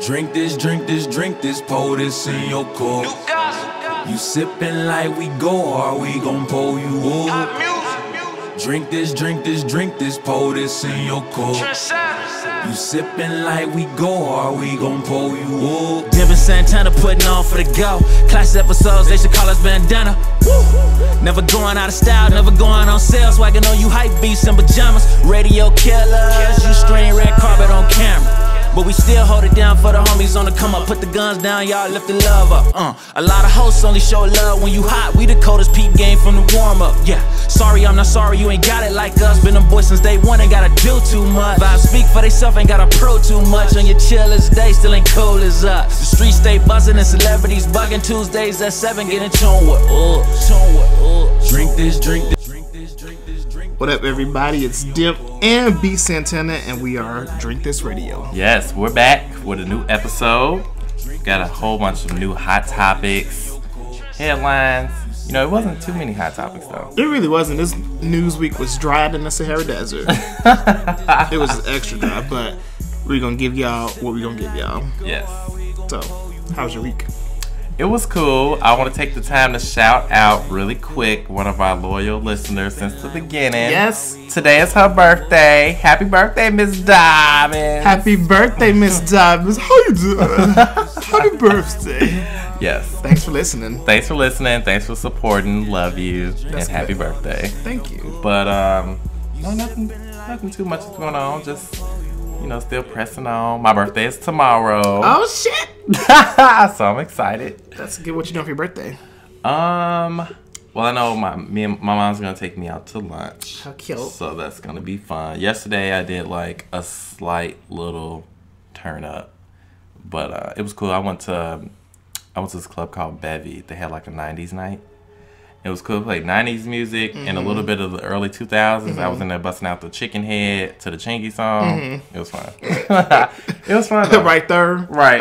Drink this, drink this, drink this, pour this in your cup. You sippin' like we go hard, we gon' pour you up. Drink this, drink this, drink this, pour this in your cup. You sippin' like we go hard, we gon' pour you up. Devin Santana putting on for the go. Classic episodes, they should call us bandana. Woo. Never going out of style, never going on sale. Swagging on you hype beasts in pajamas. Radio killers, you strain red carpet on camera. But we still hold it down for the homies on the come up. Put the guns down, y'all lift the love up. A lot of hosts only show love when you hot. We the coldest peep game from the warm up. Yeah, sorry, I'm not sorry, you ain't got it like us. Been them boys since day one, ain't gotta do too much. Vibes speak for theyself, ain't gotta pro too much. On your chillest day, still ain't cool as us. The streets stay buzzing and celebrities bugging. Tuesdays at 7, getting tuned with Drink this, drink this, drink this, drink this, drink. What up, everybody? It's Dip and B Santana, and we are Drink This Radio. Yes, we're back with a new episode. Got a whole bunch of new hot topics, headlines. You know, it wasn't too many hot topics though. It really wasn't. This news week was drier than the Sahara Desert. It was extra dry, but we're gonna give y'all what we're gonna give y'all. Yes. So, how was your week? It was cool. I want to take the time to shout out really quick one of our loyal listeners since the beginning. Yes. Today is her birthday. Happy birthday, Miss Diamond. Happy birthday, Miss Diamond. How you doing? Happy birthday. Yes. Thanks for listening. Thanks for listening. Thanks for supporting. Love you. That's and happy good. birthday. Thank you. But no, nothing too much is going on. Just, you know, still pressing on. My birthday is tomorrow. Oh shit. So I'm excited. That's good. What you doing for your birthday? Well, I know my mom's gonna take me out to lunch. How cute. So that's gonna be fun. Yesterday I did like a slight little turn up, but it was cool. I went to this club called Bevy. They had like a 90s night. It was cool. Played 90s music and a little bit of the early 2000s. I was in there busting out the Chicken Head to the Chingy song. It was fun. It was fun though. Right there. Right.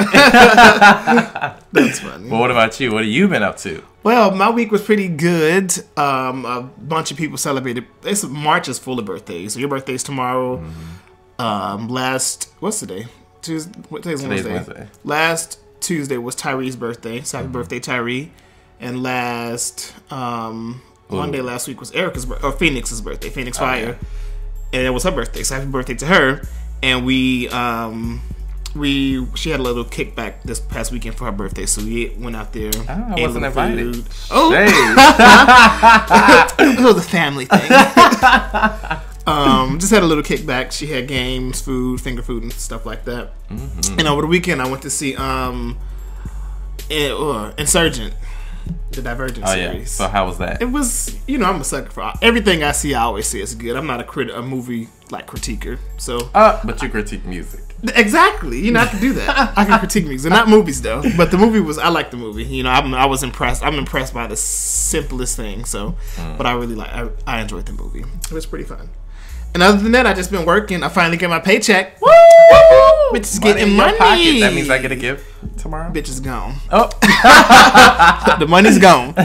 That's funny. Well, what about you? What have you been up to? Well, my week was pretty good. A bunch of people celebrated. March is full of birthdays. So your birthday's tomorrow. What's today? Tuesday. What today's Wednesday? Last Tuesday was Tyree's birthday. So happy birthday, Tyree. And Monday last week was Erica's or Phoenix's birthday, Phoenix Fire, and it was her birthday. So happy birthday to her! And she had a little kickback this past weekend for her birthday, so we went out there. I wasn't invited. Food. Oh, it was a family thing. Just had a little kickback. She had games, food, finger food, and stuff like that. And over the weekend, I went to see Insurgent. The Divergent series. Yeah. So how was that? It was, I'm a sucker for everything I see. I always say it's good. I'm not a movie critiquer. So, but you critique music. Exactly. I can do that. I can critique music, not movies though. But the movie was. I liked the movie. I was impressed. I'm impressed by the simplest thing. So, but I really I enjoyed the movie. It was pretty fun. And other than that, I just been working. I finally get my paycheck. Woo! Bitches getting money. Pocket. That means I get a gift tomorrow. Bitch is gone. Oh, the money's gone.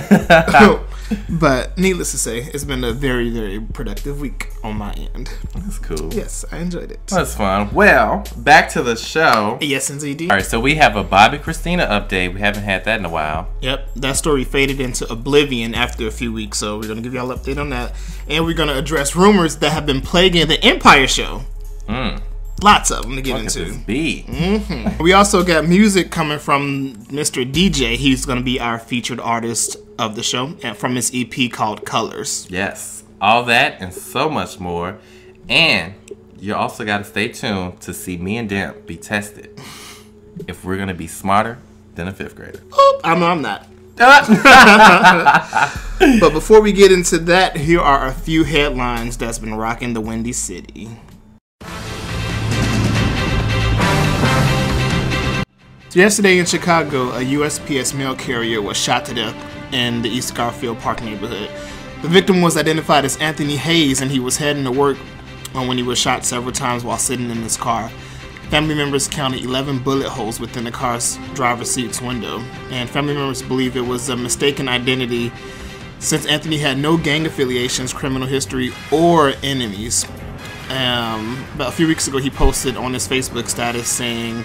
But needless to say, it's been a very, very productive week on my end. That's cool. Yes, I enjoyed it. That's fun. Well, back to the show. Yes, indeed. All right, so we have a Bobbi Kristina update. We haven't had that in a while. Yep, that story faded into oblivion after a few weeks, so we're going to give y'all an update on that. And we're going to address rumors that have been plaguing the Empire show. Lots of them to get into. We also got music coming from Mr. DiiJai. He's going to be our featured artist of the show, and from his EP called C.O.L.O.R.S. Yes, all that and so much more. And you also got to stay tuned to see me and Demp be tested if we're going to be smarter than a 5th grader. Oh, I'm not. But before we get into that, here are a few headlines that's been rocking the Windy City. Yesterday in Chicago, a USPS mail carrier was shot to death in the East Garfield Park neighborhood. The victim was identified as Anthony Hayes, and he was heading to work when he was shot several times while sitting in his car. Family members counted 11 bullet holes within the car's driver's seat's window, and family members believe it was a mistaken identity since Anthony had no gang affiliations, criminal history, or enemies. About a few weeks ago, he posted on his Facebook status saying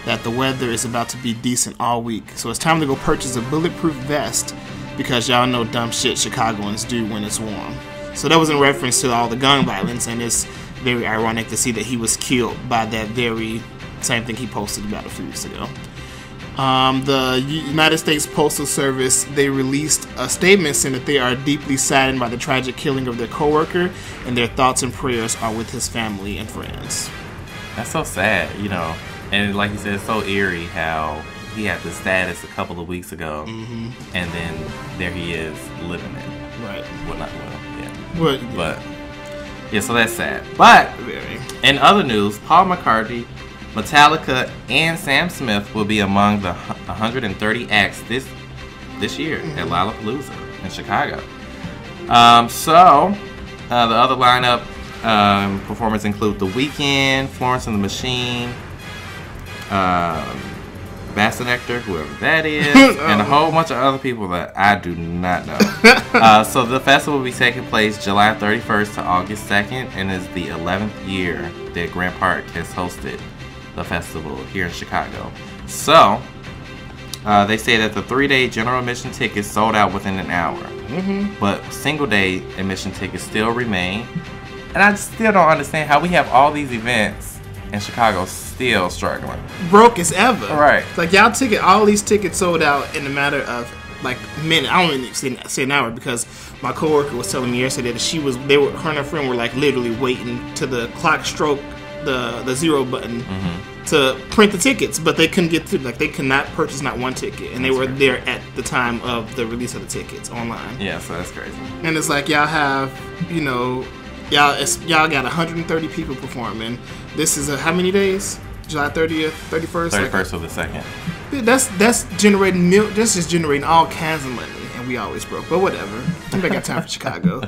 that the weather is about to be decent all week. So it's time to go purchase a bulletproof vest because y'all know dumb shit Chicagoans do when it's warm. So that was in reference to all the gun violence, and it's very ironic to see that he was killed by that very same thing he posted about a few weeks ago. The United States Postal Service, they released a statement saying that they are deeply saddened by the tragic killing of their coworker, and their thoughts and prayers are with his family and friends. That's so sad, you know. And like you said, it's so eerie how he had the status a couple of weeks ago, and then there he is living it. Right. Well, not well, yeah. Well, but yeah, so that's sad. But very. In other news, Paul McCartney, Metallica, and Sam Smith will be among the 130 acts this year at LollaPolloza in Chicago. The other lineup performers include The Weeknd, Florence and the Machine, Bassanector, whoever that is, and a whole bunch of other people that I do not know. So the festival will be taking place July 31st to August 2nd, and is the 11th year that Grant Park has hosted the festival here in Chicago. So they say that the 3-day general admission tickets sold out within an hour, but single-day admission tickets still remain. And I still don't understand how we have all these events and Chicago still struggling. Broke as ever. Right. It's like all these tickets sold out in a matter of like minutes. I don't even say an hour because my coworker was telling me yesterday that her and her friend were like literally waiting to the clock stroke the zero button to print the tickets, but they couldn't get through. Like they could not purchase not one ticket, and they were there at the time of the release of the tickets online. Yeah, so that's crazy. And it's like y'all have, y'all got 130 people performing. This is how many days? July 30th, 31st? 31st of the 2nd. That's generating that's just generating all kinds of money, and we always broke. But whatever. I think I got time for Chicago.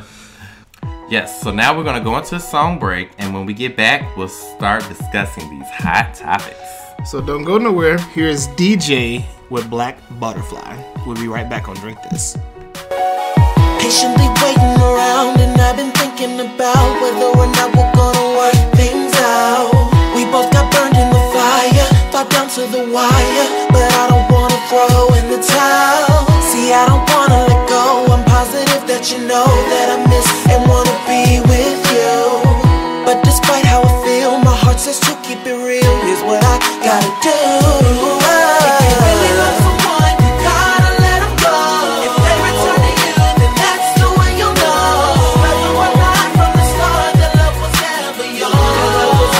Yes, so now we're going to go into a song break, and when we get back, we'll start discussing these hot topics. So don't go nowhere. Here's DiiJai with Black Butterfly. We'll be right back on Drink This. Patiently waiting around, and I've been thinking about whether or not we're gonna work things out. We both got burned in the fire, thought down to the wire, but I don't wanna throw in the towel. See, I don't wanna let go. I'm positive that you know that I miss and wanna be with you. But despite how I feel, my heart says to keep it real. Here's what I gotta do. If you really love someone, you gotta let them go. If they return to you, then that's the way you'll know. Whether or not from the start that love was never yours.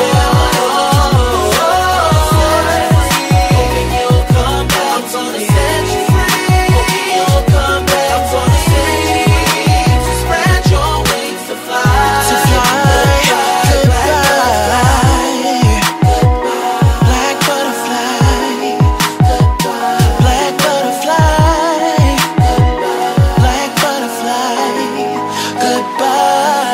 Hoping you'll come back. I'm gonna set you free. Hoping you'll come back. I'm gonna set you free. So spread your wings to fly. To fly. Black butterfly. Black butterfly. Black butterfly. Goodbye.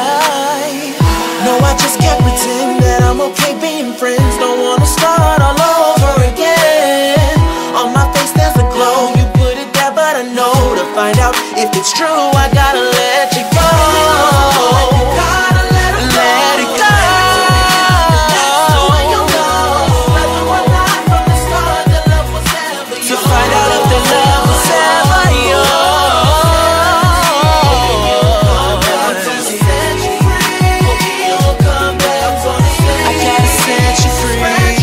No, I just can't pretend that I'm okay being friends. Don't wanna start all over again. On my face there's a glow. You put it there, but I know to find out if it's true, I gotta let you go. Let it go. To find out if the love was ever I gotta set you free.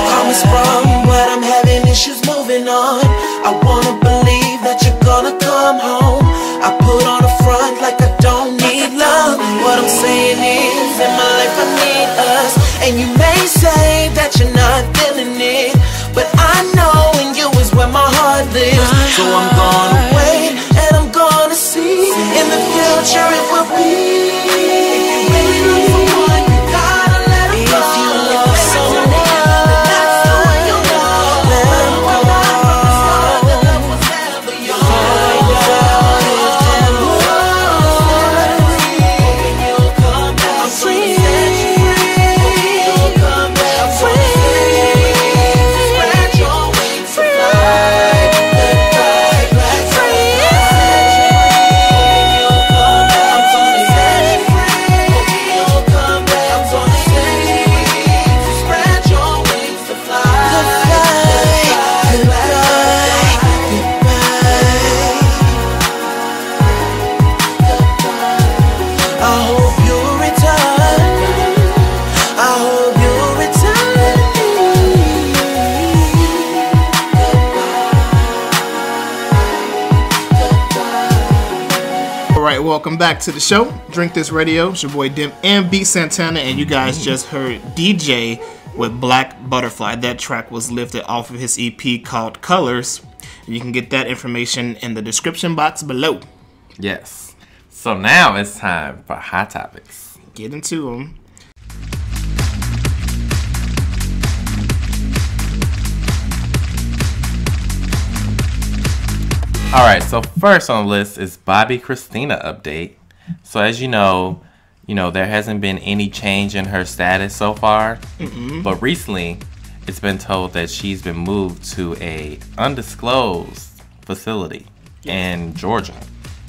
Call me sprung, but I'm having issues moving on. I wanna believe that you're gonna come home. I put on a front like I don't need love. What I'm saying is, in my life I need us. And you may say that you're not feeling it, but I know in you is where my heart lives. So I'm gonna wait, and I'm gonna see in the future it will be. If you really love someone, you gotta let them go. If you love someone, that's the way you'll know. Let them go. The love was never yours. Find out if they're yours. Hoping you'll come back. I'm free. Hoping you'll come back. I'm free. right, welcome back to the show. Drink This Radio. It's your boy Dim and B Santana, and you guys just heard DiiJai with Black Butterfly. That track was lifted off of his EP called C.O.L.O.R.S. And you can get that information in the description box below. Yes. So now it's time for Hot Topics. Get into them. Alright, so first on the list is Bobbi Kristina update. So as you know, there hasn't been any change in her status so far. But recently, it's been told that she's been moved to a undisclosed facility in Georgia.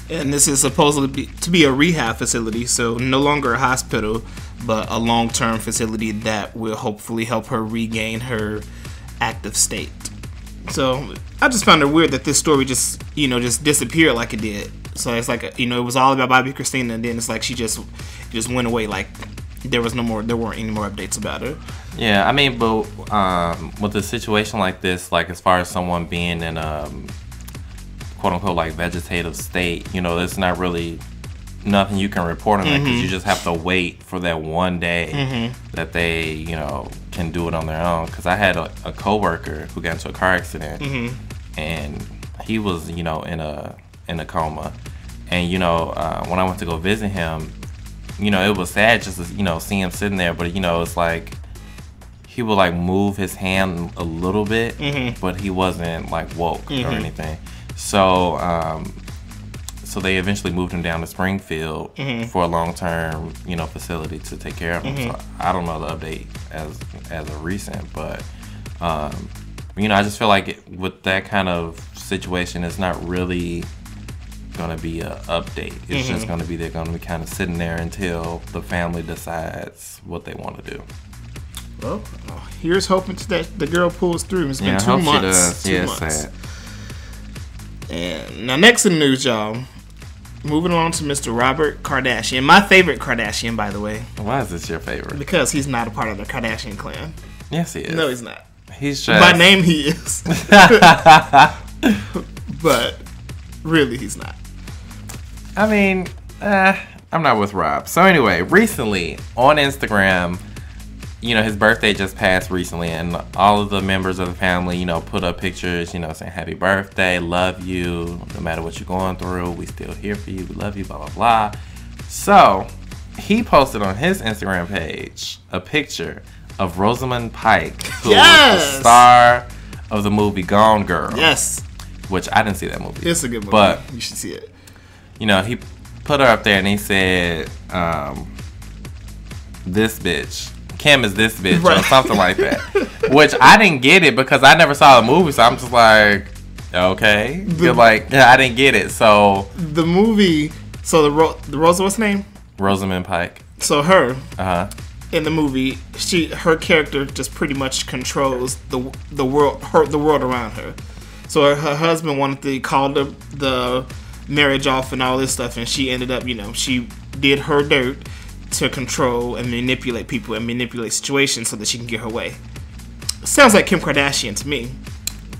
And this is supposedly to be a rehab facility, so no longer a hospital, but a long-term facility that will hopefully help her regain her active state. So I just found it weird that this story just disappeared like it did. So it's like, it was all about Bobbi Kristina, and then it's like she just went away, like there weren't any more updates about her. Yeah, I mean, but with a situation like this, like as far as someone being in a quote unquote like vegetative state, there's not really nothing you can report on that, because you just have to wait for that one day that they can do it on their own. Because I had a coworker who got into a car accident, and he was in a coma, and when I went to go visit him, it was sad just to see him sitting there, but it's like he would like move his hand a little bit, but he wasn't like woke or anything. So they eventually moved him down to Springfield for a long-term, facility to take care of him. So I don't know the update as of recent, but I just feel like with that kind of situation, it's not really going to be an update. It's just going to be they're going to be kind of sitting there until the family decides what they want to do. Well, here's hoping that the girl pulls through. It's been 2 months. Two months. Sad. And now next in the news, y'all. Moving on to Mr. Robert Kardashian. My favorite Kardashian, by the way. Why is this your favorite? Because he's not a part of the Kardashian clan. Yes, he is. No, he's not. He's just... By name, he is. But really, he's not. I mean, I'm not with Rob. So anyway, recently on Instagram, his birthday just passed recently, and all of the members of the family, put up pictures, saying happy birthday, love you, no matter what you're going through, we still here for you, we love you, blah, blah, blah. So he posted on his Instagram page a picture of Rosamund Pike, who was the star of the movie Gone Girl. Yes. Which I didn't see that movie. It's a good movie. But you should see it. He put her up there and he said, this bitch. Kim is this bitch, right, or something like that. Which I didn't get it because I never saw the movie, so I'm just like, okay. I didn't get it. So the movie, the Rosa, what's her name? Rosamund Pike. So her, in the movie, her character just pretty much controls the world around her. So her husband wanted to call the marriage off and all this stuff, and she ended up, she did her dirt to control and manipulate people and manipulate situations so that she can get her way. Sounds like Kim Kardashian to me.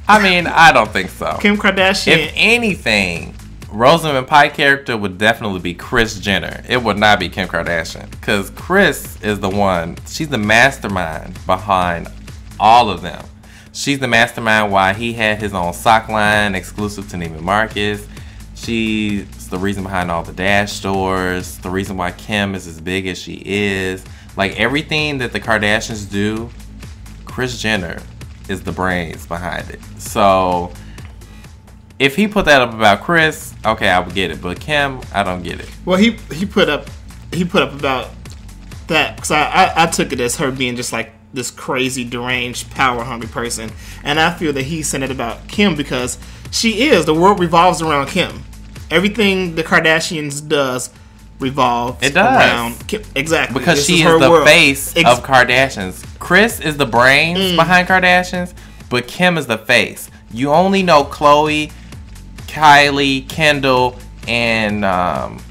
I mean, I don't think so. Kim Kardashian. If anything, Rosamund Pike character would definitely be Kris Jenner. It would not be Kim Kardashian, because Kris is the one. She's the mastermind behind all of them. She's the mastermind why he had his own sock line exclusive to Neiman Marcus. She's the reason behind all the Dash stores, the reason why Kim is as big as she is. Like, everything that the Kardashians do, Kris Jenner is the brains behind it. So if he put that up about Kris, okay, I would get it. But Kim, I don't get it. Well, he put up about that, because I took it as her being just like this crazy, deranged, power-hungry person. And I feel that he said it about Kim because she is. The world revolves around Kim. Everything the Kardashians does revolves around Kim. Exactly. Because she is the face of Kardashians. Kris is the brains behind Kardashians, but Kim is the face. You only know Khloe, Kylie, Kendall, and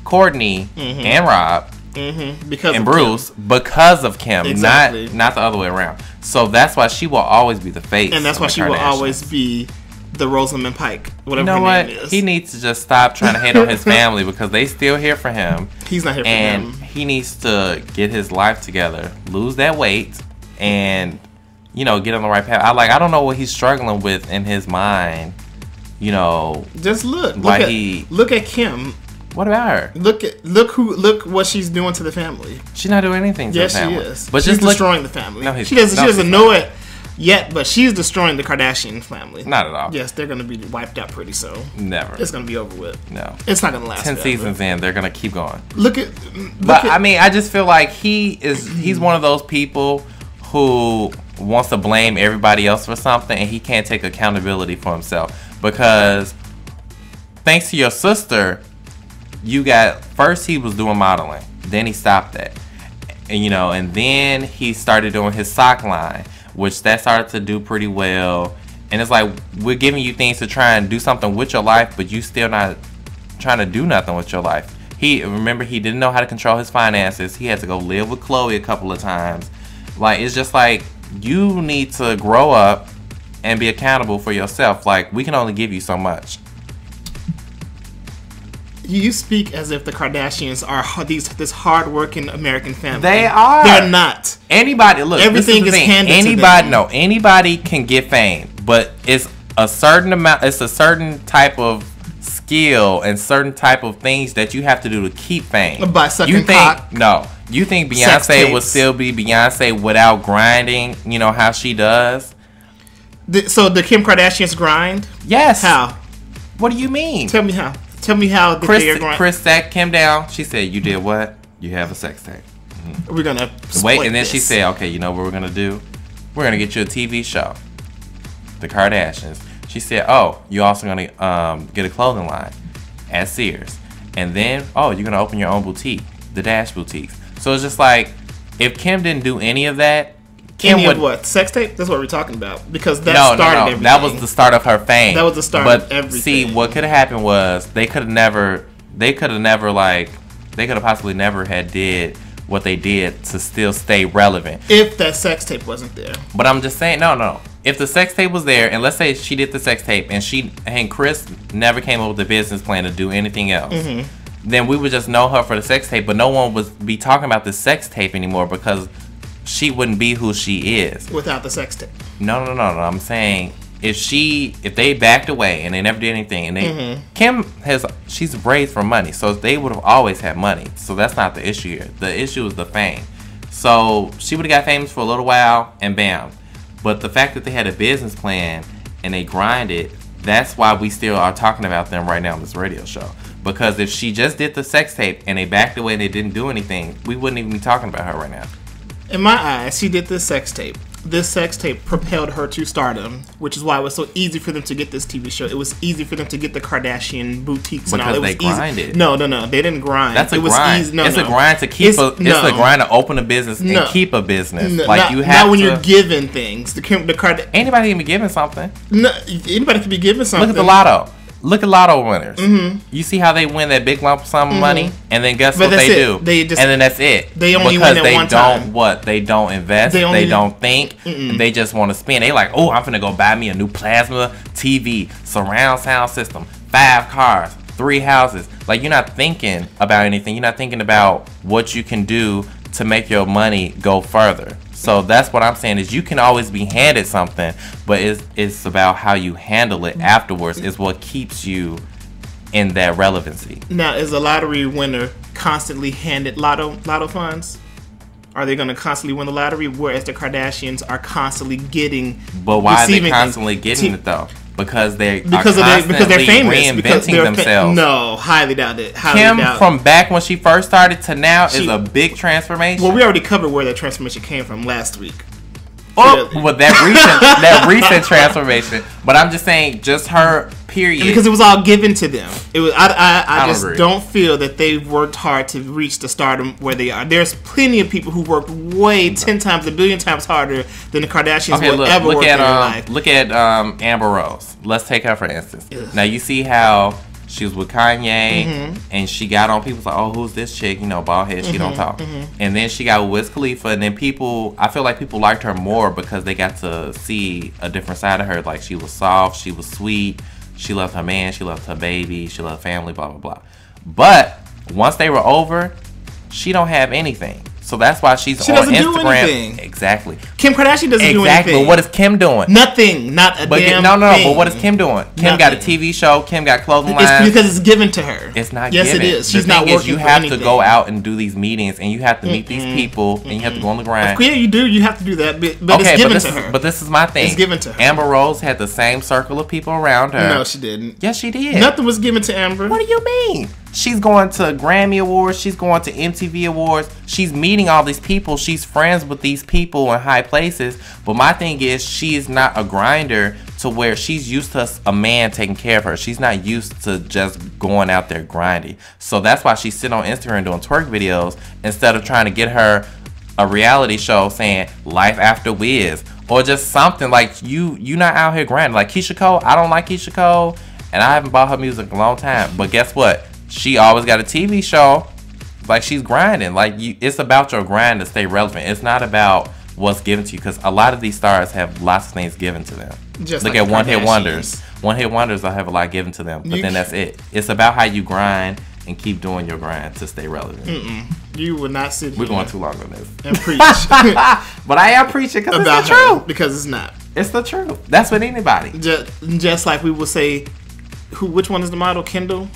Kourtney, and Rob, and Bruce, because of Kim, not the other way around. So that's why she will always be the face. And that's why she will always be the Rosamund Pike, whatever you know her what? name is. He needs to just stop trying to hate on his family because they still here for him. He's not here for and them. He needs to get his life together, lose that weight, and get on the right path. I don't know what he's struggling with in his mind. Just look at Kim. What about her? Look what she's doing to the family. She's not doing anything to the family. Yes, she is. But she's just destroying the family. No, she doesn't know it yet, but she's destroying the Kardashian family. Not at all. Yes, they're going to be wiped out pretty soon. Never. It's going to be over with. No. It's not going to last 10 forever. seasons in, they're going to keep going. I just feel like he's one of those people who wants to blame everybody else for something, and he can't take accountability for himself. Because thanks to your sister, first he was doing modeling, then he stopped that, and then he started doing his sock line, which that started to do pretty well. And it's like, we're giving you things to try and do something with your life, but you still not trying to do nothing with your life. He didn't know how to control his finances. He had to go live with Chloe a couple of times. It's just like, you need to grow up and be accountable for yourself. We can only give you so much. You speak as if the Kardashians are this hard-working American family. They are. They're not. Anybody, look. Everything is handed to them. No, anybody can get fame, but it's a certain amount. It's a certain type of skill and certain type of things that you have to do to keep fame. By sucking cock. No, you think Beyonce would still be Beyonce without grinding? How she does. So the Kim Kardashians grind? Yes. How? What do you mean? Tell me how. Tell me how Chris sat Kim down. She said, "You did what? You have a sex tape." We're gonna wait, and then she said, "Okay, you know what we're gonna do? We're gonna get you a TV show, The Kardashians." She said, "Oh, you also gonna get a clothing line at Sears, and then you're gonna open your own boutique, the Dash Boutiques." So it's just like, if Kim didn't do any of that, Kim would what? Sex tape? That's what we're talking about, because that started everything. That was the start of her fame. That was the start of everything. See, what could have happened was they could have possibly never had did what they did to still stay relevant. If that sex tape wasn't there. But I'm just saying, no. If the sex tape was there, and let's say she did the sex tape, and Chris never came up with a business plan to do anything else, then we would just know her for the sex tape, but no one would be talking about the sex tape anymore because she wouldn't be who she is without the sex tape. No. I'm saying if they backed away and they never did anything, and she's raised for money, so they would have always had money. So that's not the issue here. The issue is the fame. So she would have got famous for a little while, and bam. But the fact that they had a business plan and they grinded, that's why we still are talking about them right now on this radio show. Because if she just did the sex tape and they backed away and they didn't do anything, we wouldn't even be talking about her right now. In my eyes, she did this sex tape. This sex tape propelled her to stardom, which is why it was so easy for them to get this TV show. It was easy for them to get the Kardashian boutiques and all. Because they grinded. No, they didn't grind. That's a grind. It's a grind to keep it's a grind to open a business and keep a business. Not when you're given things. Anybody can be given something. No, anybody can be given something. Look at the lotto. Look at lotto winners. You see how they win that big lump sum of money, and then guess what they do? And then that's it. They only win at one time. They don't invest. They don't think. They just want to spend. They like, I'm finna go buy me a new plasma TV, surround sound system, 5 cars, 3 houses. Like, you're not thinking about anything. You're not thinking about what you can do to make your money go further. So that's what I'm saying is you can always be handed something, but it's about how you handle it afterwards is what keeps you in that relevancy. Now, is a lottery winner constantly handed lotto funds? Are they going to constantly win the lottery, whereas the Kardashians are constantly getting? But why are they constantly getting it though? Because they're famous. Reinventing themselves. No, highly doubt it. Kim, from back when she first started to now, is a big transformation. Well, we already covered where that transformation came from last week. But that recent transformation. But I'm just saying, just her period. And because it was all given to them. It was. I just don't feel that they've worked hard to reach the stardom where they are. There's plenty of people who worked way 10 times, a billion times harder than the Kardashians will ever work in their life. Look at Amber Rose. Let's take her for instance. Yes. Now you see how She was with Kanye, and she got on people's like, oh, who's this chick? You know, bald head, she don't talk. And then she got with Wiz Khalifa, and then I feel like people liked her more because they got to see a different side of her. Like, she was soft, she was sweet, she loved her man, she loved her baby, she loved family, blah, blah, blah. But once they were over, she don't have anything. So that's why she's on Instagram. She doesn't do anything. Exactly. Kim Kardashian doesn't do anything. Exactly. But what is Kim doing? Nothing. Not a damn No. thing. But what is Kim doing? Kim got a TV show. Kim got clothing lines. It's because it's given to her. It's not yes, given. Yes, it is. She's not working you for have anything. to go out and do these meetings, and you have to meet these people, and you have to go on the grind. Yeah, you do. You have to do that. But okay, it's given to her. But this is my thing. It's given to her. Amber Rose had the same circle of people around her. No, she didn't. Yes, she did. Nothing was given to Amber. What do you mean? She's going to Grammy Awards. She's going to MTV Awards. She's meeting all these people. She's friends with these people in high places. But my thing is, she is not a grinder to where she's used to a man taking care of her. She's not used to just going out there grinding. So that's why she's sitting on Instagram doing twerk videos instead of trying to get her a reality show saying Life After Wiz or just something like you not out here grinding. Like Keisha Cole, I don't like Keisha Cole, and I haven't bought her music in a long time. But guess what? She always got a TV show. Like, she's grinding. Like, it's about your grind to stay relevant. It's not about what's given to you, because a lot of these stars have lots of things given to them. Just look like at one-hit wonders. One-hit wonders will have a lot given to them, but then that's it. It's about how you grind and keep doing your grind to stay relevant. You would not sit here. We're going too long on this. And preach. But I am preaching because it's the truth. Because it's not. It's the truth. That's with anybody. Just like we will say, which one is the model? Kendall?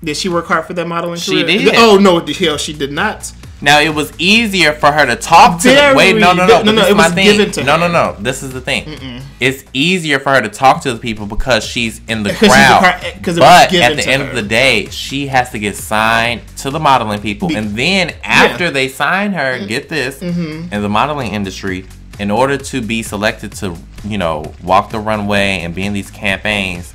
Did she work hard for that modeling career? She did. Oh, no, the hell she did not. Now, it was easier for her to talk to the... Wait, no. This is my thing. No. This is the thing. It's easier for her to talk to the people because she's in the crowd. But at the end of the day, she has to get signed to the modeling people. And then after they sign her, get this, in the modeling industry, in order to be selected to, walk the runway and be in these campaigns,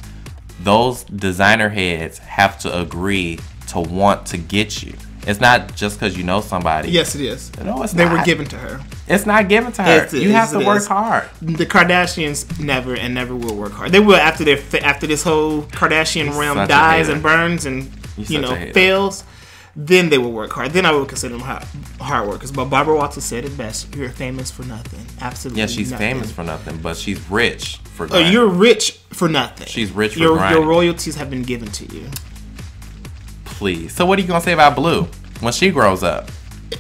those designer heads have to agree to want to get you. It's not just because you know somebody. Yes, it is. No, it's they not. were given to her. It's not given to her. You have to work hard. The Kardashians never and never will work hard. They will after this whole Kardashian realm dies and burns and fails. Then they will work hard. Then I would consider them hard workers. But Barbara Walters said it best: "You're famous for nothing." Absolutely. Yeah, she's famous for nothing, but she's rich for. Oh, you're rich for nothing. She's rich for your grinding. Your royalties have been given to you. Please. So what are you gonna say about Blue when she grows up?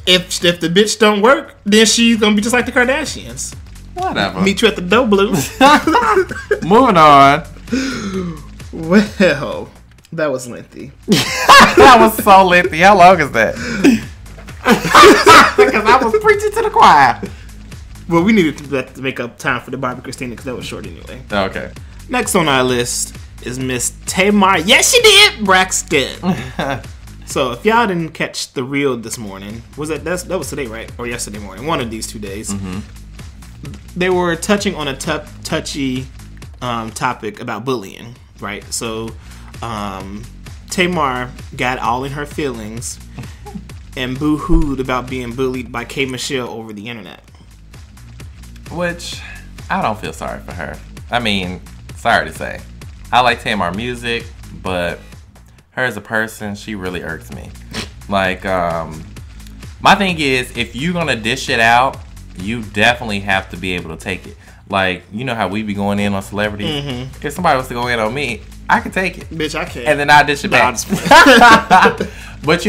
If the bitch don't work, then she's gonna be just like the Kardashians. Whatever. Meet you at the door, Blue. Moving on. Well, that was lengthy. That was so lengthy. How long is that? Because I was preaching to the choir. Well, we needed to make up time for the Bobbi Kristina because that was short anyway. Okay. Next on our list is Miss Tamar. Yes, she did. Braxton. So if y'all didn't catch the reel this morning, that was today, right? Or yesterday morning? One of these 2 days. They were touching on a touchy topic about bullying, right? So Tamar got all in her feelings and boo-hooed about being bullied by K.Michelle over the internet. Which, I don't feel sorry for her. I mean, sorry to say. I like Tamar music, but her as a person, she really irks me. Like, my thing is, if you're gonna dish it out, you definitely have to be able to take it. Like, you know how we be going in on celebrities? If somebody was to go in on me, I can take it. Bitch, I can't. And then I dish it back. But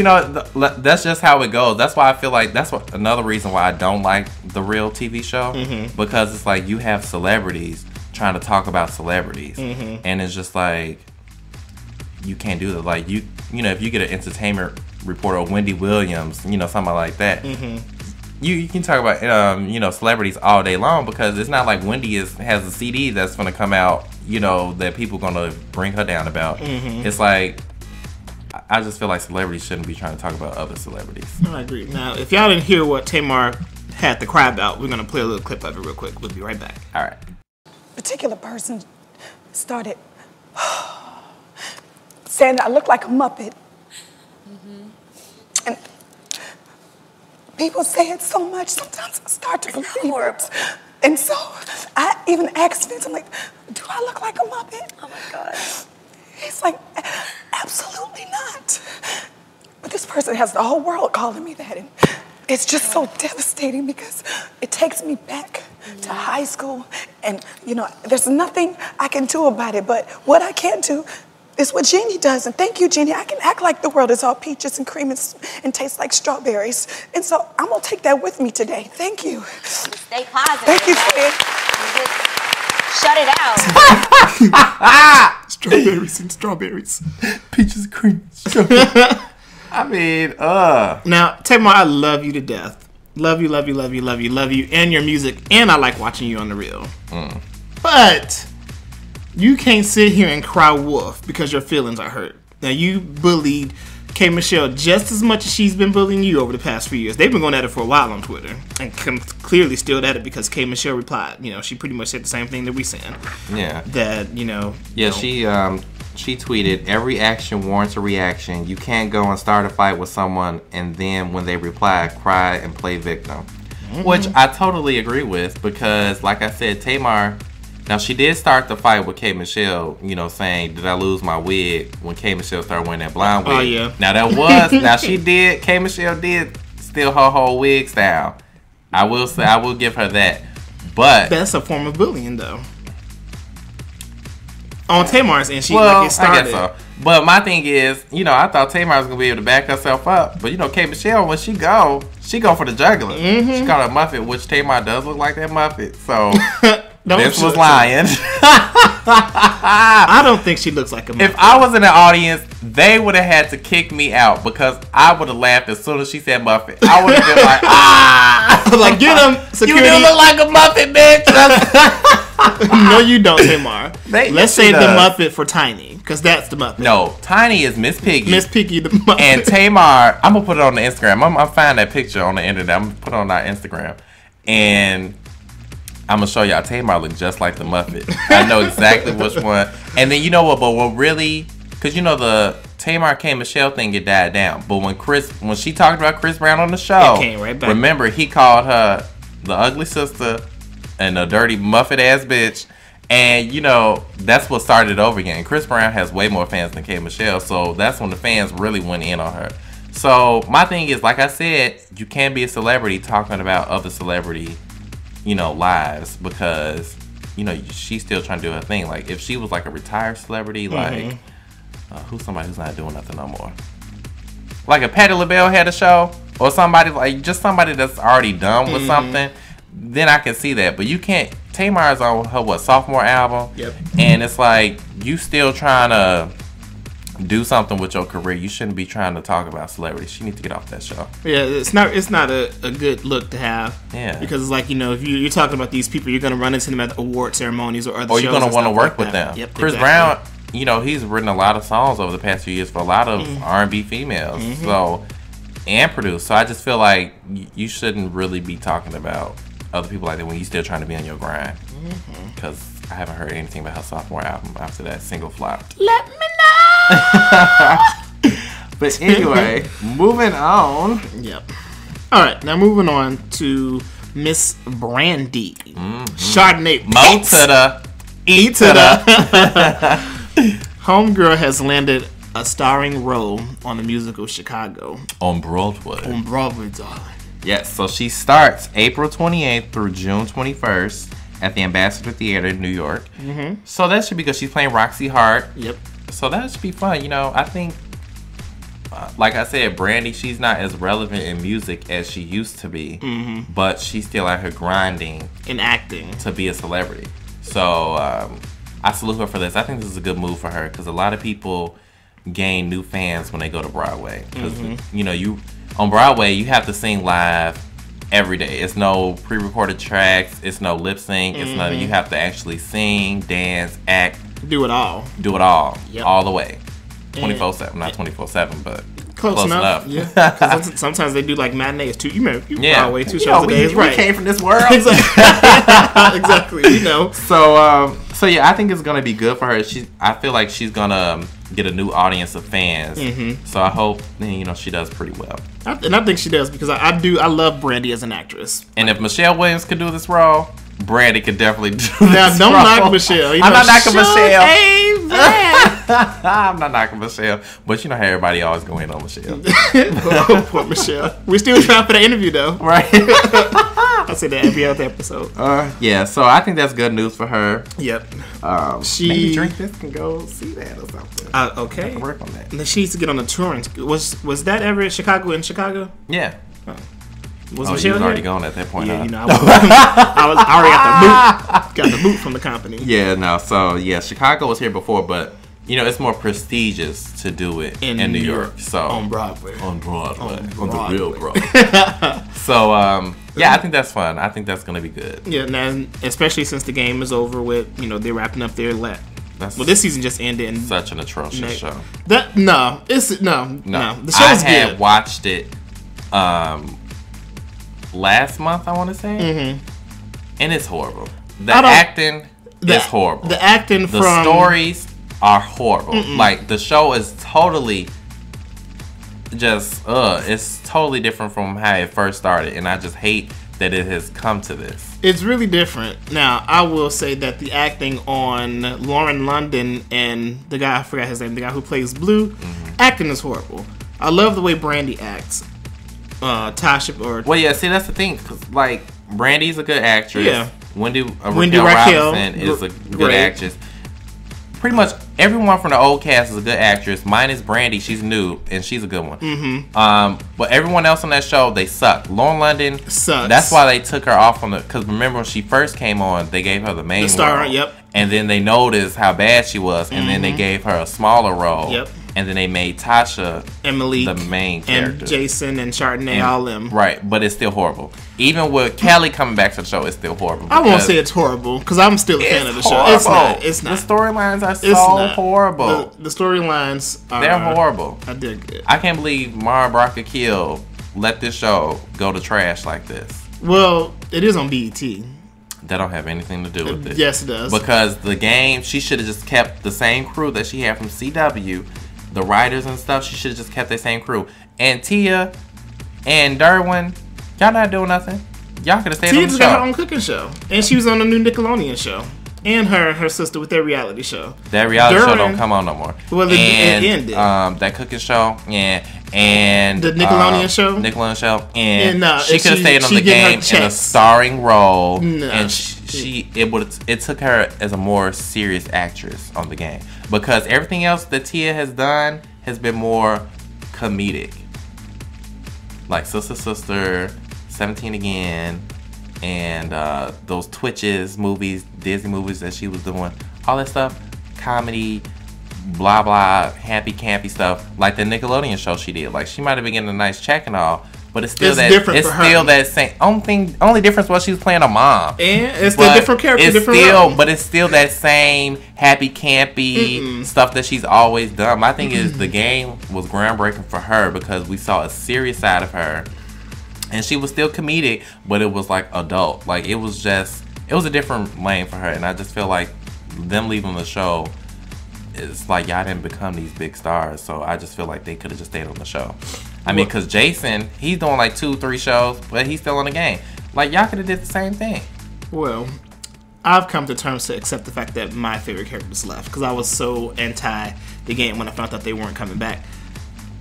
that's just how it goes. That's why I feel like another reason why I don't like the real TV show. Because it's like you have celebrities trying to talk about celebrities. And it's just like, you can't do that. Like, you know, if you get an entertainment reporter, Wendy Williams, something like that. You can talk about celebrities all day long, because it's not like Wendy has a CD that's gonna come out, that people gonna bring her down about. It's like, I just feel like celebrities shouldn't be trying to talk about other celebrities. I agree. Now, if y'all didn't hear what Tamar had to cry about, we're gonna play a little clip of it real quick. We'll be right back. All right. A particular person started saying I look like a Muppet. And people say it so much, sometimes I start to believe it. And so I even asked Vince, I'm like, do I look like a Muppet? Oh my God. He's like, this person has the whole world calling me that. And it's just so devastating because it takes me back to high school. And, you know, there's nothing I can do about it. But what I can do is what Jeannie does. And thank you, Jeannie. I can act like the world is all peaches and cream and tastes like strawberries. And so I'm going to take that with me today. Thank you. Stay positive. Thank you, Fred. Shut it out. Strawberries and strawberries. Peaches and cream. I mean, Now, Tamar, I love you to death. Love you, love you, love you, love you, love you, and your music, and I like watching you on the reel. But you can't sit here and cry wolf because your feelings are hurt. Now, you bullied K.Michelle just as much as she's been bullying you over the past few years. They've been going at it for a while on Twitter, and clearly still at it because K.Michelle replied. You know, she pretty much said the same thing that we said. Yeah. That, you know. Yeah, she tweeted, every action warrants a reaction. You can't go and start a fight with someone and then when they reply, cry and play victim. Which I totally agree with because, like I said, Tamar, now she did start the fight with K.Michelle, you know, saying, did I lose my wig when K.Michelle started wearing that blonde wig? Oh, yeah. Now that was, now she did, K.Michelle did steal her whole wig style. I will say, I will give her that. But that's a form of bullying, though. On Tamar's end, like it started. I guess so. But my thing is, you know, I thought Tamar was gonna be able to back herself up, but you know, K.Michelle, when she go for the juggler. She got a Muppet, which Tamar does look like that Muppet. So this was lying. I don't think she looks like a Muppet. If I was in the audience, they would have had to kick me out because I would have laughed as soon as she said Muppet. I would have been like, like, get him, security. You do look like a Muppet, bitch. No, you don't, Tamar. Let's say the Muppet for Tiny, because that's the Muppet. No, Tiny is Miss Piggy. Miss Piggy, the Muppet. And Tamar, I'm gonna put it on the Instagram. I'm find that picture on the internet. I'm gonna put it on our Instagram, and I'm gonna show y'all Tamar look just like the Muppet. I know exactly which one. And then you know what? But what really, because you know the Tamar K.Michelle thing, it died down. But when she talked about Chris Brown on the show, it came right back. Remember he called her the ugly sister and a dirty Muppet ass bitch. And you know, that's what started it over again. Chris Brown has way more fans than K.Michelle, so that's when the fans really went in on her. So my thing is, like I said, you can't be a celebrity talking about other celebrity, you know, lives, because you know she's still trying to do her thing. Like if she was like a retired celebrity, like who's somebody who's not doing nothing no more? Like if Patti LaBelle had a show, or somebody like just somebody that's already done with something. Then I can see that, but you can't. Tamar's on her sophomore album, and it's like you still trying to do something with your career. You shouldn't be trying to talk about celebrities. She needs to get off that show. Yeah, it's not a good look to have. Yeah, because it's like, you know, if you're talking about these people, you're gonna run into them at the award ceremonies or other shows, or you're gonna want to work with them. Yep, Chris Brown, you know, he's written a lot of songs over the past few years for a lot of R&B females, so and produced. So I just feel like you shouldn't really be talking about other people like that when you're still trying to be on your grind. Because I haven't heard anything about her sophomore album after that single flopped. Let me know. But anyway, moving on. Yep. All right, now moving on to Miss Brandy. Chardonnay. Mo to the E to the. Homegirl has landed a starring role on the musical Chicago. On Broadway. On Broadway, darling. Yes, so she starts April 28th through June 21st at the Ambassador Theater in New York. So that should be good. She's playing Roxy Hart. Yep. So that should be fun. You know, I think, like I said, Brandy, she's not as relevant in music as she used to be, but she's still out here grinding and acting to be a celebrity. So I salute her for this. I think this is a good move for her because a lot of people gain new fans when they go to Broadway. Because, you know, on Broadway, you have to sing live every day. It's no pre-recorded tracks. It's no lip sync. It's nothing. You have to actually sing, dance, act. Do it all. Do it all. Yep. All the way. 24/7. Not 24/7, but close enough. Yeah. Because sometimes they do like matinees too. You remember? Broadway 2 shows a day. We came from this world. Exactly. You know. So yeah, I think it's gonna be good for her. I feel like she's gonna get a new audience of fans. So I hope she does pretty well. And I think she does because I love Brandy as an actress. And if Michelle Williams could do this role, Brandy could definitely do this now, don't role. knock Michelle. I'm not knocking Michelle. I'm not knocking Michelle, but you know how everybody always go in on Michelle. Oh, poor Michelle. We're still trying for the interview, though. Right. I say that every other episode. Yeah, so I think that's good news for her. Yep. Maybe drink this and go see that or something. Okay. Work on that. And she needs to get on the touring. Was that ever in Chicago? Yeah. Was you Michelle was already here? gone at that point. Yeah, huh? you know, I already got the boot from the company. Yeah, no. So yeah, Chicago was here before, but you know it's more prestigious to do it in New York. So on Broadway, on the real Broadway. So yeah, I think that's fun. I think that's gonna be good. Yeah, and especially since the game is over with, you know, they're wrapping up their this season just ended. And such an atrocious show. The show's I had good. watched it last month, I want to say, and it's horrible. The acting is horrible. The acting the stories are horrible. Like the show is totally just it's totally different from how it first started, and I just hate that it has come to this. It's really different. Now, I will say that the acting on Lauren London and the guy, I forgot his name, the guy who plays Blue, acting is horrible. I love the way Brandy acts. Tasha or well, yeah. See, that's the thing. 'Cause, like, Brandy's a good actress. Yeah. Wendy Raquel is a good actress. Pretty much everyone from the old cast is a good actress. Minus Brandy, she's new and she's a good one. But everyone else on that show, they suck. Lauren London sucks. That's why they took her off from because remember when she first came on, they gave her the main role. Yep. And then they noticed how bad she was, and then they gave her a smaller role. Yep. And then they made Tasha Emily, the main character. And Jason and Chardonnay, all them. Right, but it's still horrible. Even with Kelly coming back to the show, it's still horrible. I won't say it's horrible, because I'm still a fan of the show. It's not. It's not. The storylines are so horrible. The storylines are... They're horrible. I did good. I can't believe Mara Brock-Akil let this show go to trash like this. Well, it is on BET. That don't have anything to do with it. Yes, it does. Because the game, she should have just kept the same crew that she had from CW. The writers and stuff, she should have just kept the same crew. And Tia and Derwin, y'all not doing nothing. Y'all could have stayed on the show. Tia got her own cooking show. And she was on the new Nickelodeon show. And her sister with their reality show. That reality show don't come on no more. Well, it ended. That cooking show, yeah. And the Nickelodeon show? Nickelodeon show. And she could have stayed on she the game in a starring role. No. And it took her as a more serious actress on the game. Because everything else that Tia has done has been more comedic. Like Sister, 17 Again, and those Twitches movies, Disney movies that she was doing. All that stuff, comedy, blah blah, happy campy stuff. Like the Nickelodeon show she did. Like she might have been getting a nice check and all, but it's still that same. Only difference was she was playing a mom. And it's the different character, but it's still that same happy campy stuff that she's always done. My thing is the game was groundbreaking for her because we saw a serious side of her, and she was still comedic, but it was like adult. Like it was a different lane for her, and I just feel like them leaving the show. It's like y'all didn't become these big stars, so I just feel like they could have just stayed on the show. I mean, because Jason, he's doing like 2-3 shows, but he's still on the game. Like, y'all could have did the same thing. Well, I've come to terms to accept the fact that my favorite characters left, because I was so anti the game when I found out they weren't coming back.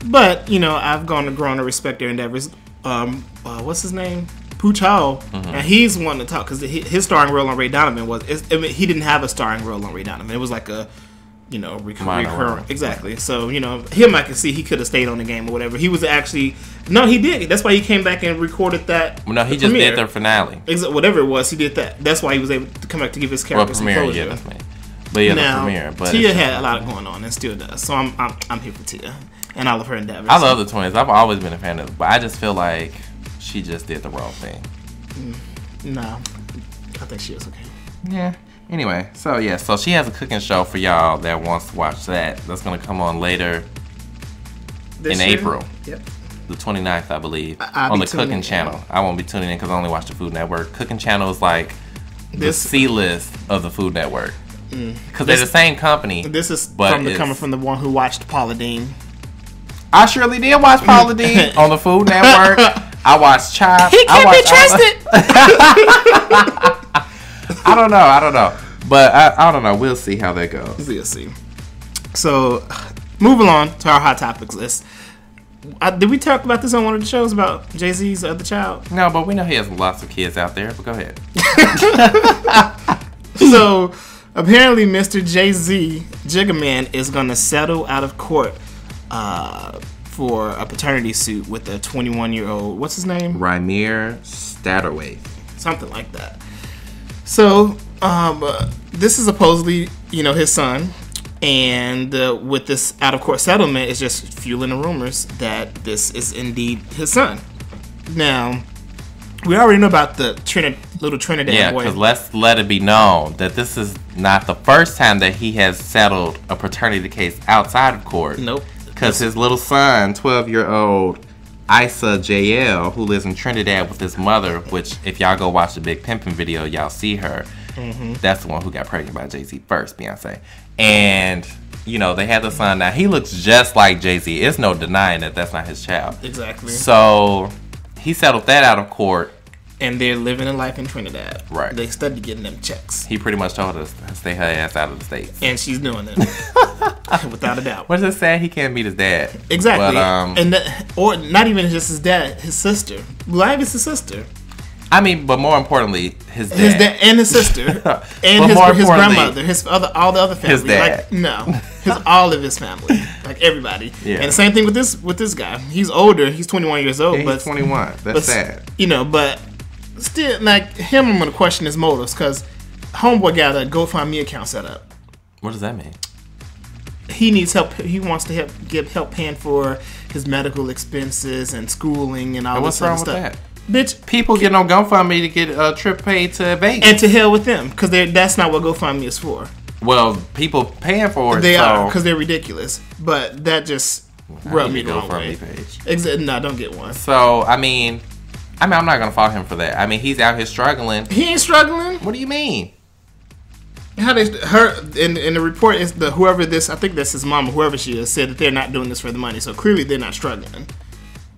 But, you know, I've grown to respect their endeavors. What's his name? Puchal, and he's one to talk, because his starring role on Ray Donovan he didn't have a starring role on Ray Donovan. It was like a... You know, recurrent. Exactly. So, you know, him I can see he could have stayed on the game or whatever. He was actually... No, he did. That's why he came back and recorded that. Well, no, he just did the finale. Whatever it was, he did that. That's why he was able to come back to give his character some closure. Yeah, that's me. But yeah, the premiere. But Tia had a lot going on and still does. So I'm here for Tia and all of her endeavors. I love the twins. I've always been a fan of them. But I just feel like she just did the wrong thing. No. I think she is okay. Yeah. Anyway, so she has a cooking show for y'all that wants to watch that. That's going to come on later in April. Yep. The 29th, I believe, on the Cooking Channel. I won't be tuning in because I only watch the Food Network. Cooking Channel is like the C-list of the Food Network. Because they're the same company. This is coming from the one who watched Paula Deen. I surely did watch Paula Deen on the Food Network. I watched Chop. He can't be trusted. I don't know. But I don't know. We'll see how that goes. We'll see. So, moving on to our Hot Topics list. Did we talk about this on one of the shows about Jay-Z's other child? No, but we know he has lots of kids out there, but go ahead. So, apparently Mr. Jay-Z, Jigga Man, is going to settle out of court for a paternity suit with a 21-year-old, what's his name? Rymir Statterway. Something like that. So, this is supposedly, his son. And with this out-of-court settlement, it's just fueling the rumors that this is indeed his son. Now, we already know about the little Trinidad boy. Yeah, because let's let it be known that this is not the first time that he has settled a paternity case outside of court. Nope. Because his little son, 12-year-old Issa JL, who lives in Trinidad with his mother, which if y'all go watch the Big Pimpin' video, y'all see her. Mm-hmm. That's the one who got pregnant by Jay-Z first, Beyonce. And, they had the son. Now, he looks just like Jay-Z. There's no denying that that's not his child. Exactly. So, he settled that out of court. And they're living a life in Trinidad. Right. They studied getting them checks. He pretty much told us to stay her ass out of the States. And she's doing it. Without a doubt. Which is sad he can't meet his dad. Exactly. But, or not even just his dad, his sister. Live is his sister. I mean, but more importantly, his dad. His dad and his sister. And his grandmother. All the other family. His dad. All of his family. Like everybody. Yeah. And the same thing with this guy. He's older. He's 21 years old. Yeah, he's 21. That's sad. But still, like him, I'm going to question his motives because homeboy got a GoFundMe account set up. What does that mean? He needs help. He wants to give help paying for his medical expenses and schooling and all this other stuff. What's wrong with that? Bitch, people get on GoFundMe to get a trip paid to Vegas. And to hell with them, because that's not what GoFundMe is for. Well, people paying for it. They are, because they're ridiculous. But that just rubbed me the wrong way. No, don't get one. So, I mean, I'm not going to fault him for that. I mean, he's out here struggling. He ain't struggling. What do you mean? In the report is I think that's his mama, whoever she is, said that they're not doing this for the money. So clearly they're not struggling.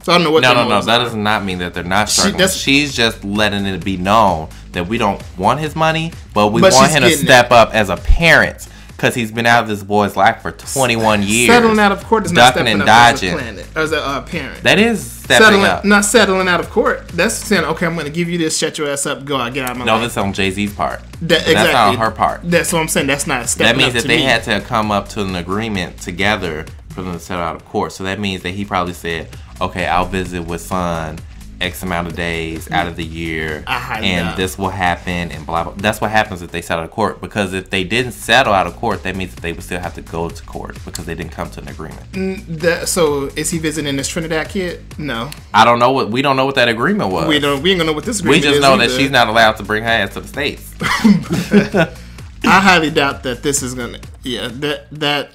So I don't know what. No. That does not mean that they're not struggling. She's just letting it be known that we don't want his money, but we want him to step up as a parent because he's been out of this boy's life for 21 years. Settling out of court is not stepping up dodging. As a parent. That is stepping up. Not settling out of court. That's saying, okay, I'm going to give you this, shut your ass up, go out, get out of my life. No, that's on Jay-Z's part. Exactly. That's not on her part. That's what I'm saying. That's not stepping up. That means that they had to come up to an agreement together for them to settle out of court. So that means that he probably said, okay, I'll visit with son X amount of days out of the year, and this will happen, and blah, blah. That's what happens if they settle out of court, because if they didn't settle out of court, that means that they would still have to go to court because they didn't come to an agreement. So is he visiting this Trinidad kid? No. We don't know what that agreement was. We ain't gonna know what this agreement is. We just know that she's not allowed to bring her ass to the States. I highly doubt that this is gonna, that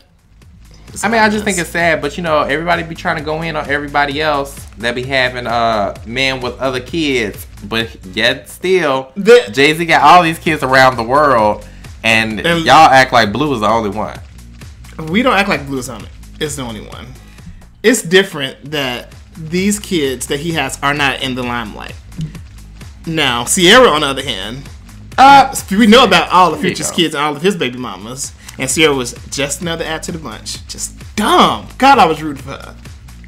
I just think it's sad, but everybody be trying to go in on everybody else that be having men with other kids, but yet still Jay-Z got all these kids around the world, and y'all act like Blue is the only one. We don't act like Blue is the only one. It's different that these kids that he has are not in the limelight. Now, Sierra, on the other hand, we know about all of Future's kids and all of his baby mamas. And Sierra was just another add to the bunch. Just dumb. God, I was rooting for her.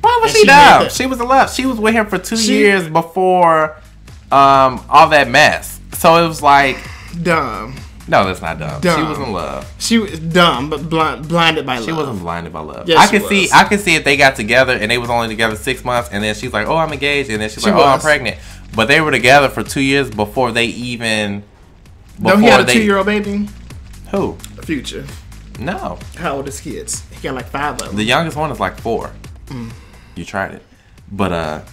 Why was she dumb? She was in love. She was with him for 2 years before all that mess. So it was like... Dumb. No, that's not dumb. She was in love. She was dumb, but blinded by love. She wasn't blinded by love. Yes, I could see if they got together and they was only together 6 months, and then she's like, oh, I'm engaged, and then she's like, oh, I'm pregnant. But they were together for 2 years before they even... No, he had a 2-year-old baby. Who? Future. No. How old is kids? He got like 5 of them. The youngest one is like 4. You tried it. But,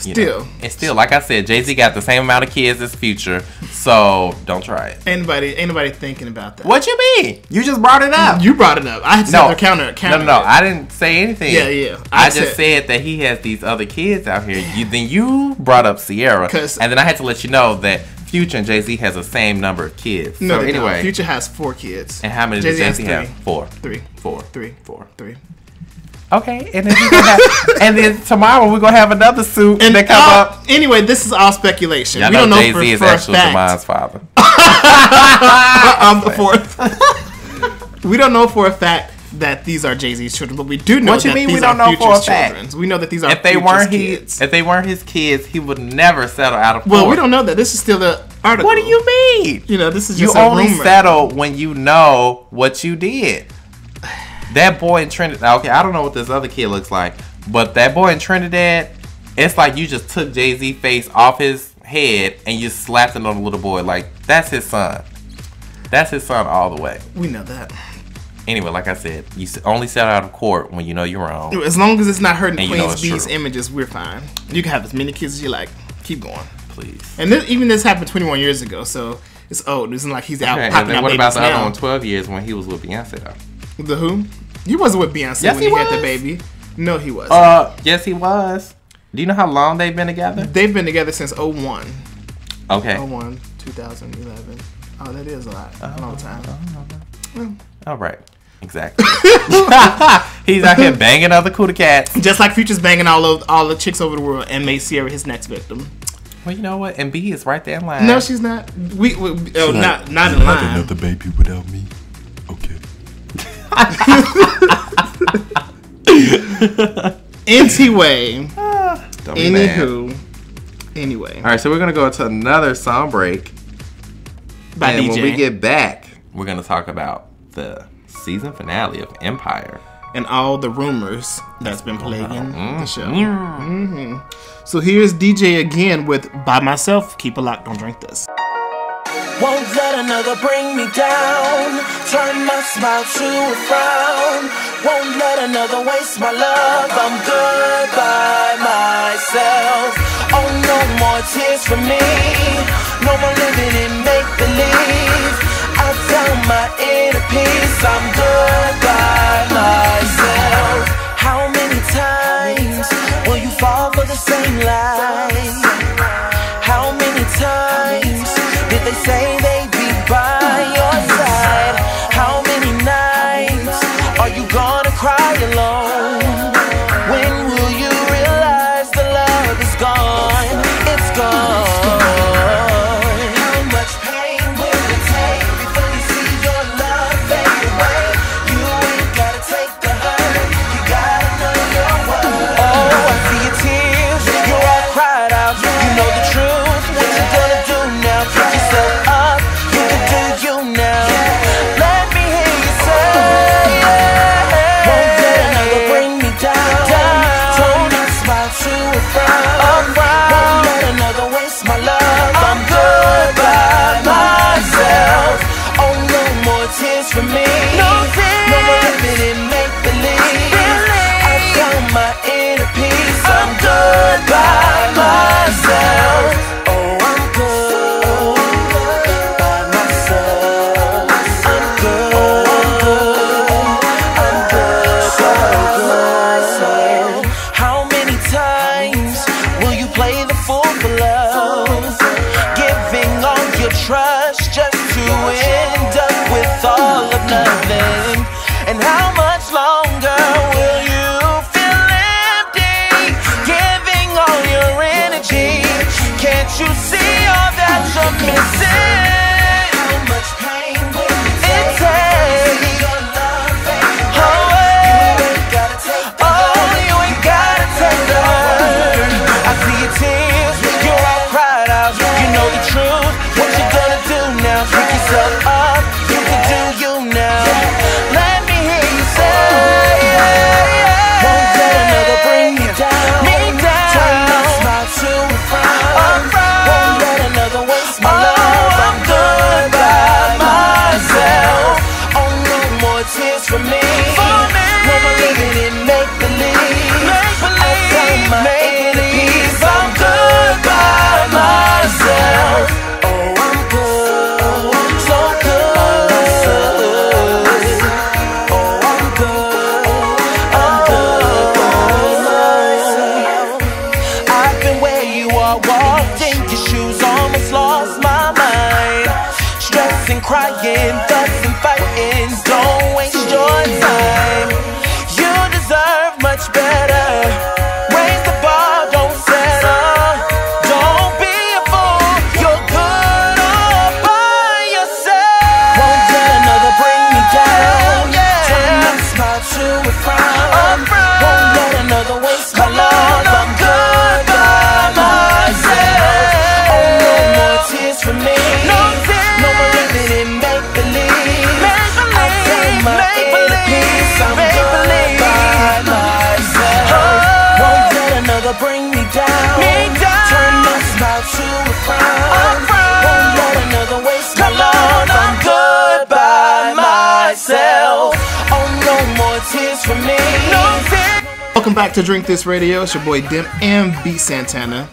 it's still, like I said, Jay-Z got the same amount of kids as Future, so don't try it. Ain't nobody thinking about that. What you mean? You just brought it up. You brought it up. I had to counter. No, I didn't say anything. Yeah. I just said that he has these other kids out here. Then you brought up Sierra, and then I had to let you know that Future and Jay-Z has the same number of kids. No, so anyway, Future has 4 kids. And how many does Jay-Z have? 4. 3. 4. 3. 4. 3. Okay, and then tomorrow we're gonna have another suit that come up. Anyway, this is all speculation. We don't know Jay-Z is actually Tamar's father. I'm the 4th. We don't know for a fact that these are Jay-Z's children, but we do know What you that mean these we don't are know for a Future's fact? children. We know that these are If they kids. If they weren't his kids, he would never settle out of court. Well, we don't know that. This is still the article. What do you mean? You know, this is You just a only rumor. settle when you know what you did. That boy in Trinidad. Okay, I don't know what this other kid looks like, but that boy in Trinidad, it's like you just took Jay-Z face off his head and you slapped it on the little boy. Like, that's his son. That's his son all the way. We know that. Anyway, like I said, you only settle out of court when you know you're wrong. As long as it's not hurting And you know Queen's it's Bee's true. images, we're fine. You can have as many kids as you like. Keep going. Please. And even this happened 21 years ago, so it's old. It's not like he's out Okay, and popping then out what about babies the other now. one, 12 years, when he was with Beyonce, though? The who? He wasn't with Beyonce Yes, when he he had the was. baby. No, he wasn't. Yes, he was. Do you know how long they've been together? They've been together since 01. Okay. 01, 2011. Oh, that is a lot. A long time. All right. Exactly. He's out here banging other cootie cats. Just like Future's banging all the chicks over the world and made Sierra his next victim. Well, you know what? And B is right there in line. No, she's not. Not in line. Another baby without me. Okay. Anyway. Don't be mad. Anyway. All right, so we're gonna go to another song break. By and DiiJai. when we get back, we're gonna talk about the season finale of Empire and all the rumors that's been plaguing the show. So here's DiiJai again with By Myself. Keep it locked, don't drink this. Won't let another bring me down. Turn my smile to a frown. Won't let another waste my love. I'm good by myself. Oh, no more tears for me. No more living in make-believe. I found my inner peace. I'm good by myself. How many times will you fall for the same lie? How many times did they say they'd be by your side? How many nights are you gonna cry alone? When will you realize the love is gone? It's gone. How much pain will it take before you see your love fade away? You ain't gotta take the hurt, you gotta know your worth. Oh, I see your tears, you're all cried out. You know the truth, what you gonna do now? Pick yourself up, you can do you now. Let me hear you say, won't let another bring me down. Turn my smile to a frown. Won't let another waste my love. I'm good by myself. Oh, no more tears for me. No more living in make-believe. I found my inner peace. I'm good by myself. Oh, I'm good by myself. I'm good, so good. How many times will you play the fool for love? Giving all your trust just to end up with all of nothing. And how much longer will you feel empty? Giving all your energy. Can't you see all that you're missing? How much pain will it take? Oh, you ain't gotta take the hurt. I see your tears, you're all cried out. You know the truth, what you gonna do now? Pick yourself up, you can do you now. Let me hear you say, won't let another bring me down. Turn my smile to a frown. Won't let another waste my love. I'm good by myself. Oh, no more tears for me. No more living in make-believe. I found my inner peace. I'm good by myself. Oh, I'm good, so good. Oh, I'm good. I've been where you are, walked in your shoes, almost lost my mind. Stressing, crying, fussing, fighting, don't waste your time. You deserve much better. Raise the bar, don't settle. Don't be a fool, you're good all by yourself. Won't let another bring me down. Turn my smile to a frown. Won't let another waste my love. I'm good by myself. Oh, no more tears for me. No more living in make-believe. I found my inner peace. I'm good by myself. Won't let another bring me down. Turn my smile to a frown. Won't let another waste my love. I'm good by myself. Oh, no more tears for me. Welcome back to Drink This Radio. It's your boy Dim and B Santana.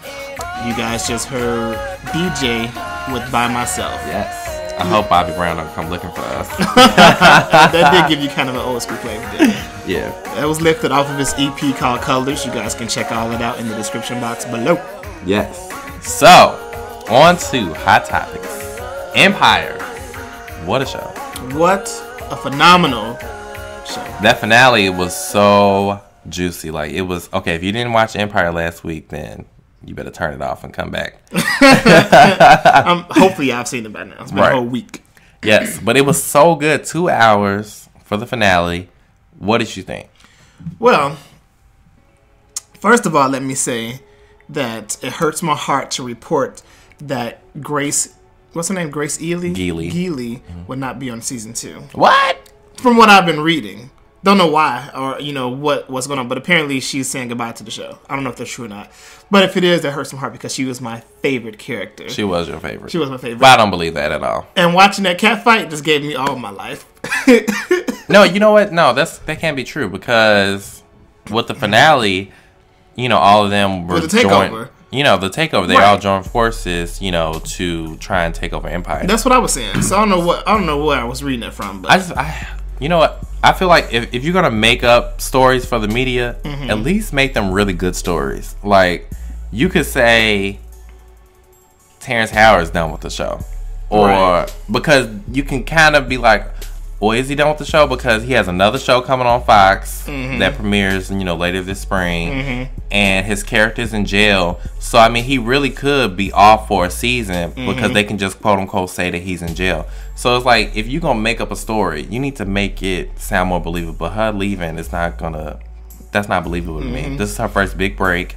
You guys just heard DiiJai with By Myself. Yes. I hope Bobby Brown don't come looking for us. That did give you kind of an old school flavor, didn't it? Yeah. That was lifted off of his EP called Colors. You guys can check all of it out in the description box below. Yes. So, on to Hot Topics. Empire. What a show. What a phenomenal show. That finale was so juicy. Like, it was, okay, if you didn't watch Empire last week, then you better turn it off and come back. Hopefully I've seen it by now. It's been a whole week. Yes, but it was so good. 2 hours for the finale. What did you think? Well, first of all, let me say that it hurts my heart to report that Grace, what's her name? Grace Geely would not be on season 2. What? From what I've been reading. Don't know why or, what's going on, but apparently she's saying goodbye to the show. I don't know if that's true or not. But if it is, that hurts my heart because she was my favorite character. She was your favorite. She was my favorite. But I don't believe that at all. And watching that cat fight just gave me all my life. No, you know what? No, that can't be true because with the finale, all of them were the takeover. The takeover. They all joined forces, to try and take over Empire. That's what I was saying. So I don't know where I was reading it from. But you know what? I feel like if you're gonna make up stories for the media, at least make them really good stories. Like you could say Terrence Howard's done with the show, or because you can kind of be like, well, is he done with the show? Because he has another show coming on Fox that premieres, later this spring, and his character's in jail. So I mean, he really could be off for a season because they can just quote unquote say that he's in jail. So it's like if you're gonna make up a story, you need to make it sound more believable. Her leaving is that's not believable to me. This is her first big break,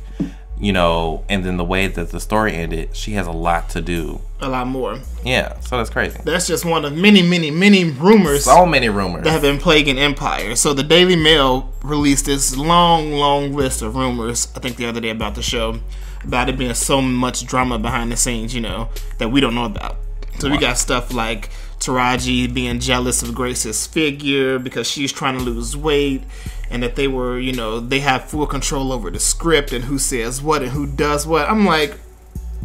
and then the way that the story ended, she has a lot to do. A lot more. Yeah, so that's crazy. That's just one of many, many, many rumors. So many rumors that have been plaguing Empire. So the Daily Mail released this long, long list of rumors, I think the other day about the show, about it being so much drama behind the scenes, that we don't know about. So we got stuff like Taraji being jealous of Grace's figure because she's trying to lose weight, and that they were, they have full control over the script and who says what and who does what. I'm like,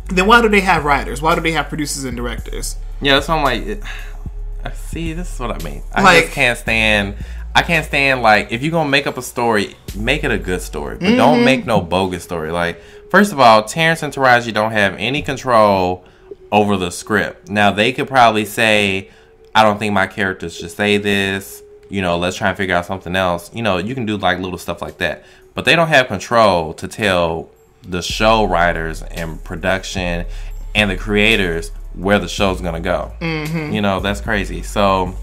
then why do they have writers? Why do they have producers and directors? Yeah, that's what I'm like. See, this is what I mean. I just can't stand. I can't stand, like, if you're gonna make up a story, make it a good story, but don't make no bogus story. Like, first of all, Terrence and Taraji don't have any control over the script. Now, they could probably say, I don't think my characters should say this, let's try and figure out something else. You can do like little stuff like that, but they don't have control to tell the show writers and production and the creators where the show's gonna go. That's crazy. So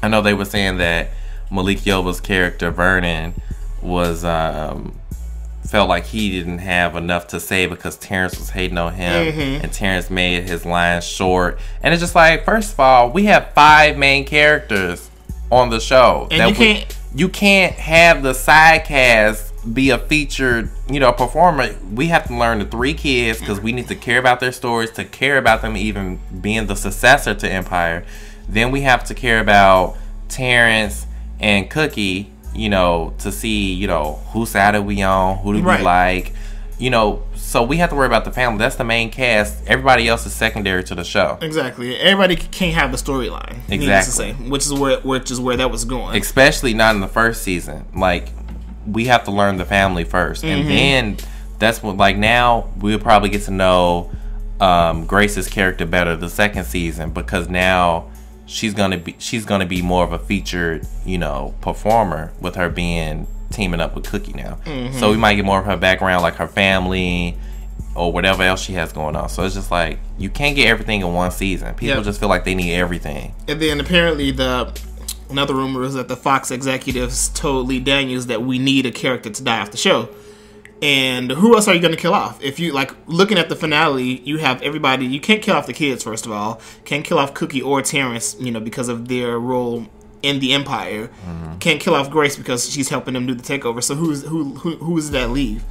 I know they were saying that Malik Yoba's character Vernon was felt like he didn't have enough to say because Terrence was hating on him, and Terrence made his lines short. And it's just like, first of all, we have 5 main characters on the show, and you can't have the side cast be a featured performer. We have to learn the 3 kids because we need to care about their stories, to care about them even being the successor to Empire. Then we have to care about Terrence and Cookie, to see, whose side are we on, who do we like, so we have to worry about the family. That's the main cast. Everybody else is secondary to the show. Exactly. Everybody can't have the storyline. Exactly. Which is where that was going. Especially not in the first season. Like, we have to learn the family first, and then that's what, like, now we'll probably get to know Grace's character better the second season, because now she's gonna be more of a featured, performer, with her teaming up with Cookie now. So we might get more of her background, like her family or whatever else she has going on. So it's just like, you can't get everything in one season. People just feel like they need everything. And then apparently another rumor is that the Fox executives told Lee Daniels that we need a character to die off the show. And who else are you going to kill off? If you, like, looking at the finale, you have everybody. You can't kill off the kids, first of all. Can't kill off Cookie or Terrence, you know, because of their role in the Empire. Can't kill off Grace because she's helping them do the takeover. So who does that leave?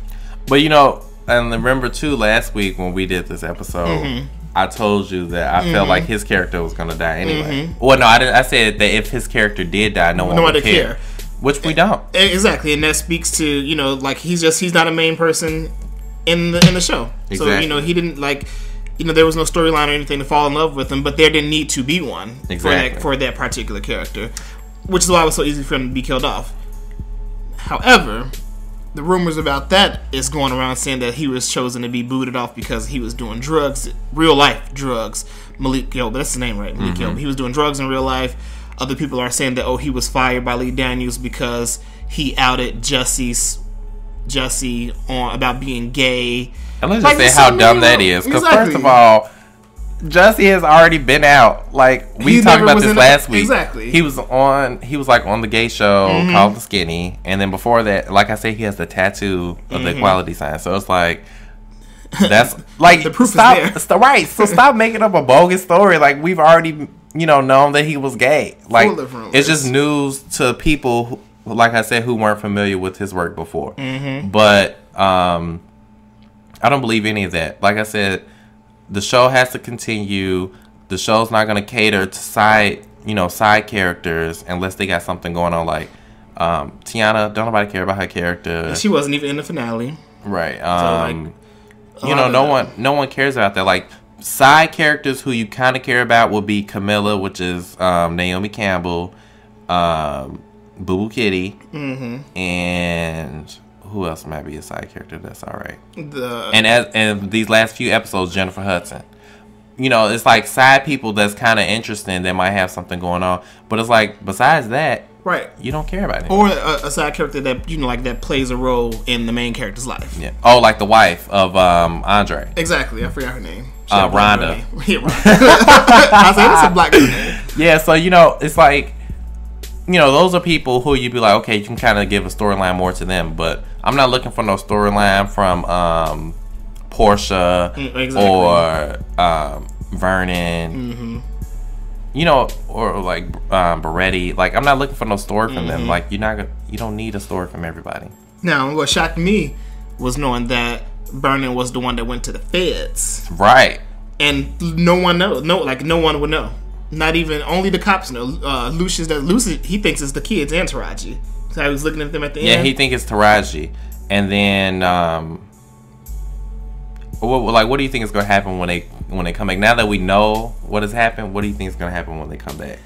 But, you know, and remember, too, last week when we did this episode, I told you that I felt like his character was going to die anyway. Well, no, I didn't. I said that if his character did die, no one would care. Which we don't. Exactly, and that speaks to, you know, like, he's not a main person in the show. Exactly. So, you know, he didn't, like, you know, there was no storyline or anything to fall in love with him, but there didn't need to be one for that particular character, which is why it was so easy for him to be killed off. However, the rumors about that is going around saying that he was chosen to be booted off because he was doing drugs, real life drugs. Malik Gilbert, that's his name, right? Malik Gilbert. He was doing drugs in real life. Other people are saying that, oh, he was fired by Lee Daniels because he outed Jussie on about being gay. And let's just say how dumb that is. Because first of all, Jussie has already been out. Like, we talked about this last week. Exactly. He was like on the gay show called The Skinny, and then before that, like I said, he has the tattoo of the equality sign. So it's like, that's like, the proof is there. Right. So stop making up a bogus story. Like, we've already, you know, known that he was gay. Like, it's just news to people who, like I said, who weren't familiar with his work before. But I don't believe any of that. Like I said, the show has to continue. The show's not going to cater to side characters unless they got something going on. Like Tiana, don't nobody care about her character. She wasn't even in the finale. Right. So, no one cares about that. Like, side characters who you kind of care about would be Camilla, which is Naomi Campbell, Boo Boo Kitty, and who else might be a side character that's all right. And these last few episodes, Jennifer Hudson. You know, it's like side people that's kind of interesting that might have something going on, but it's like besides that, right? You don't care about it. Or a side character that, you know, like, that plays a role in the main character's life. Yeah. Oh, like the wife of Andre. Exactly. I forgot her name. Rhonda. Yeah, Rhonda. I was like, that's a black girl name. Yeah. So, you know, it's like, you know, those are people who you'd be like, okay, you can kind of give a storyline more to them, but I'm not looking for no storyline from Portia or Vernon, you know, or like Beretti. Like, I'm not looking for no story from them. Like, you don't need a story from everybody. Now, what shocked me was knowing that Vernon was the one that went to the feds, right? And no one knows. No one would know. Not even, only the cops know. Lucius, he thinks it's the kids and Taraji. So I was looking at them at the end. Yeah, he thinks it's Taraji. And then, what do you think is going to happen when they come back? Now that we know what has happened, what do you think is going to happen when they come back?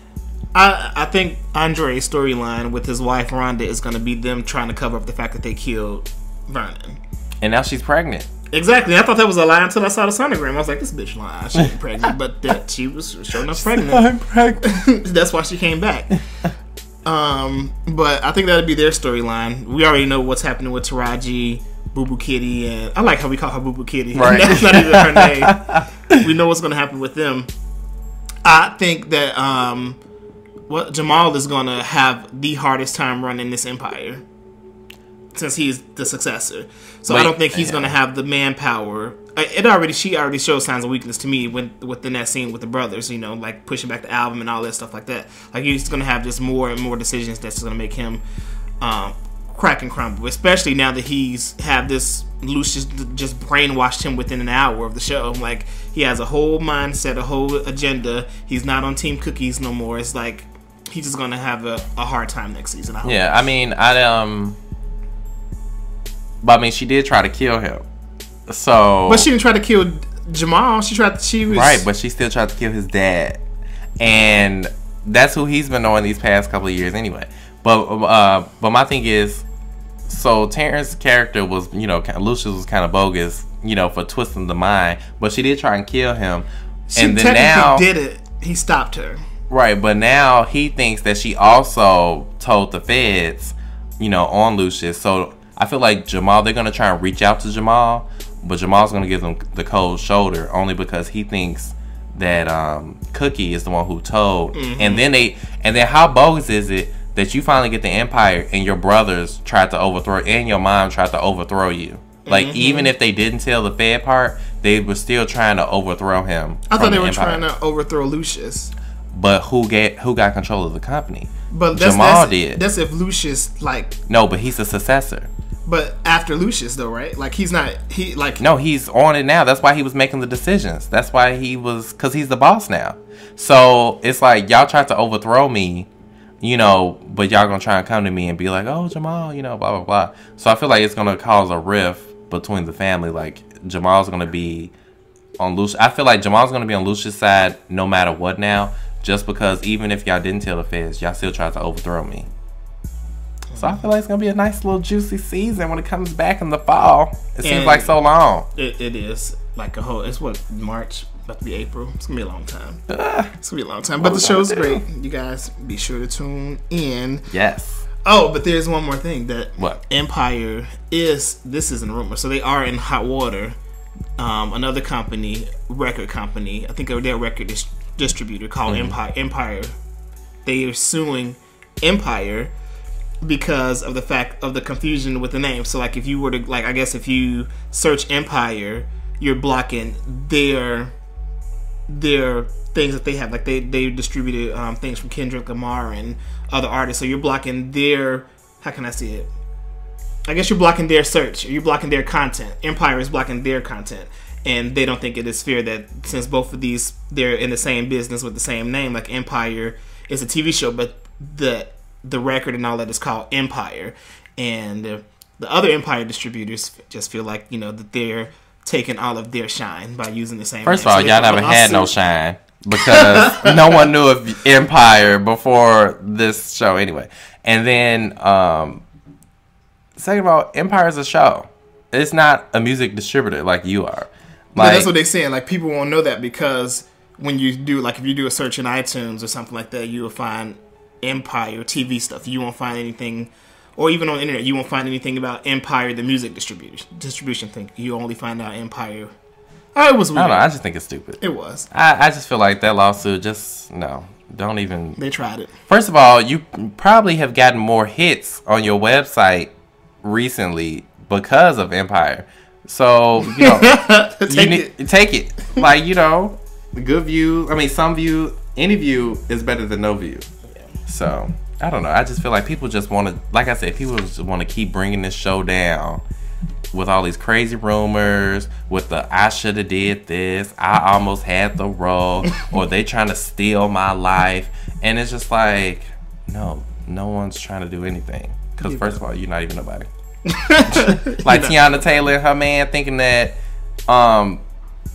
I think Andre's storyline with his wife Rhonda is going to be them trying to cover up the fact that they killed Vernon. And now she's pregnant. Exactly. I thought that was a lie until I saw the sonogram. I was like, this bitch lying. She ain't pregnant. But that she was sure enough pregnant. I'm pregnant. That's why she came back. But I think that'd be their storyline. We already know what's happening with Taraji, Boo Boo Kitty, and I like how we call her Boo Boo Kitty. Right. That's not even her name. We know what's going to happen with them. I think that Jamal is going to have the hardest time running this empire, since he's the successor. So I don't think he's going to have the manpower. She already shows signs of weakness to me within that scene with the brothers, you know, like pushing back the album and all that stuff like that. Like, he's going to have just more and more decisions that's going to make him crack and crumble, especially now that he's had this Lucius just brainwashed him within an hour of the show. Like, he has a whole mindset, a whole agenda. He's not on Team Cookies no more. It's like he's just going to have a hard time next season, I hope. Yeah, I mean, but I mean, she did try to kill him. So, but she didn't try to kill Jamal. She was right, but she still tried to kill his dad, and that's who he's been knowing these past couple of years anyway. But my thing is, so Terrence's character was, you know, Lucius was kind of bogus, you know, for twisting the mind. But she did try and kill him, and then now did it. He stopped her. Right, but now he thinks that she also told the feds, you know, on Lucius. So I feel like Jamal, they're gonna try and reach out to Jamal, but Jamal's gonna give them the cold shoulder only because he thinks Cookie is the one who told. And then how bogus is it that you finally get the empire and your brothers tried to overthrow and your mom tried to overthrow you? Like, even if they didn't tell the Fed part, they were still trying to overthrow him. I thought they were trying to overthrow Lucius. But who got control of the company? But Jamal did. That's if Lucius, like... No, but he's a successor. But after Lucius, though, right? Like, he's not... No, he's on it now. That's why he was making the decisions. That's why he was... Because he's the boss now. So, it's like, y'all tried to overthrow me, you know, but y'all gonna try and come to me and be like, oh, Jamal, you know, blah, blah, blah. So, I feel like it's gonna cause a rift between the family. Like, Jamal's gonna be on Lucius... I feel like Jamal's gonna be on Lucius' side no matter what now. Just because even if y'all didn't tell the feds, y'all still tried to overthrow me. So I feel like it's going to be a nice little juicy season when it comes back in the fall. It seems like so long. It is. Like a whole... It's what, March? About to be April. It's going to be a long time. It's going to be a long time. But the show's great. You guys be sure to tune in. Yes. Oh, but there's one more thing. That what? Empire is... This isn't a rumor. So they are in hot water. Another company, record company. I think their record distributor called Empire. They are suing Empire because of the fact of the confusion with the name. So like if you were to like, I guess if you search Empire, you're blocking their things that they have. Like they distributed things from Kendrick Lamar and other artists. So you're blocking their, how can I say it? I guess you're blocking their search. Or you're blocking their content. Empire is blocking their content. And they don't think it is fair that since both of these, they're in the same business with the same name, like Empire is a TV show, but the record and all that is called Empire. And the other Empire distributors just feel like, you know, that they're taking all of their shine by using the same First name. of all, y'all never had no shine because no one knew of Empire before this show anyway. And then, second of all, Empire is a show. It's not a music distributor like you are. Like, that's what they're saying. Like, people won't know that because when you do, like, if you do a search in iTunes or something like that, you will find Empire TV stuff. You won't find anything, or even on the internet, you won't find anything about Empire, the music distribution thing. You only find out Empire. Oh, it was weird. I don't know. I just think it's stupid. It was. I just feel like that lawsuit don't even. They tried it. First of all, you probably have gotten more hits on your website recently because of Empire. So, you know, take it. Like, you know, good view. I mean, some view, any view is better than no view. Yeah. So, I don't know. I just feel like people just want to, like I said, people just want to keep bringing this show down with all these crazy rumors, with the I should have did this, I almost had the role, or they trying to steal my life. And it's just like, no one's trying to do anything. Because first of all, you're not even nobody. Like Tiana Taylor and her man thinking that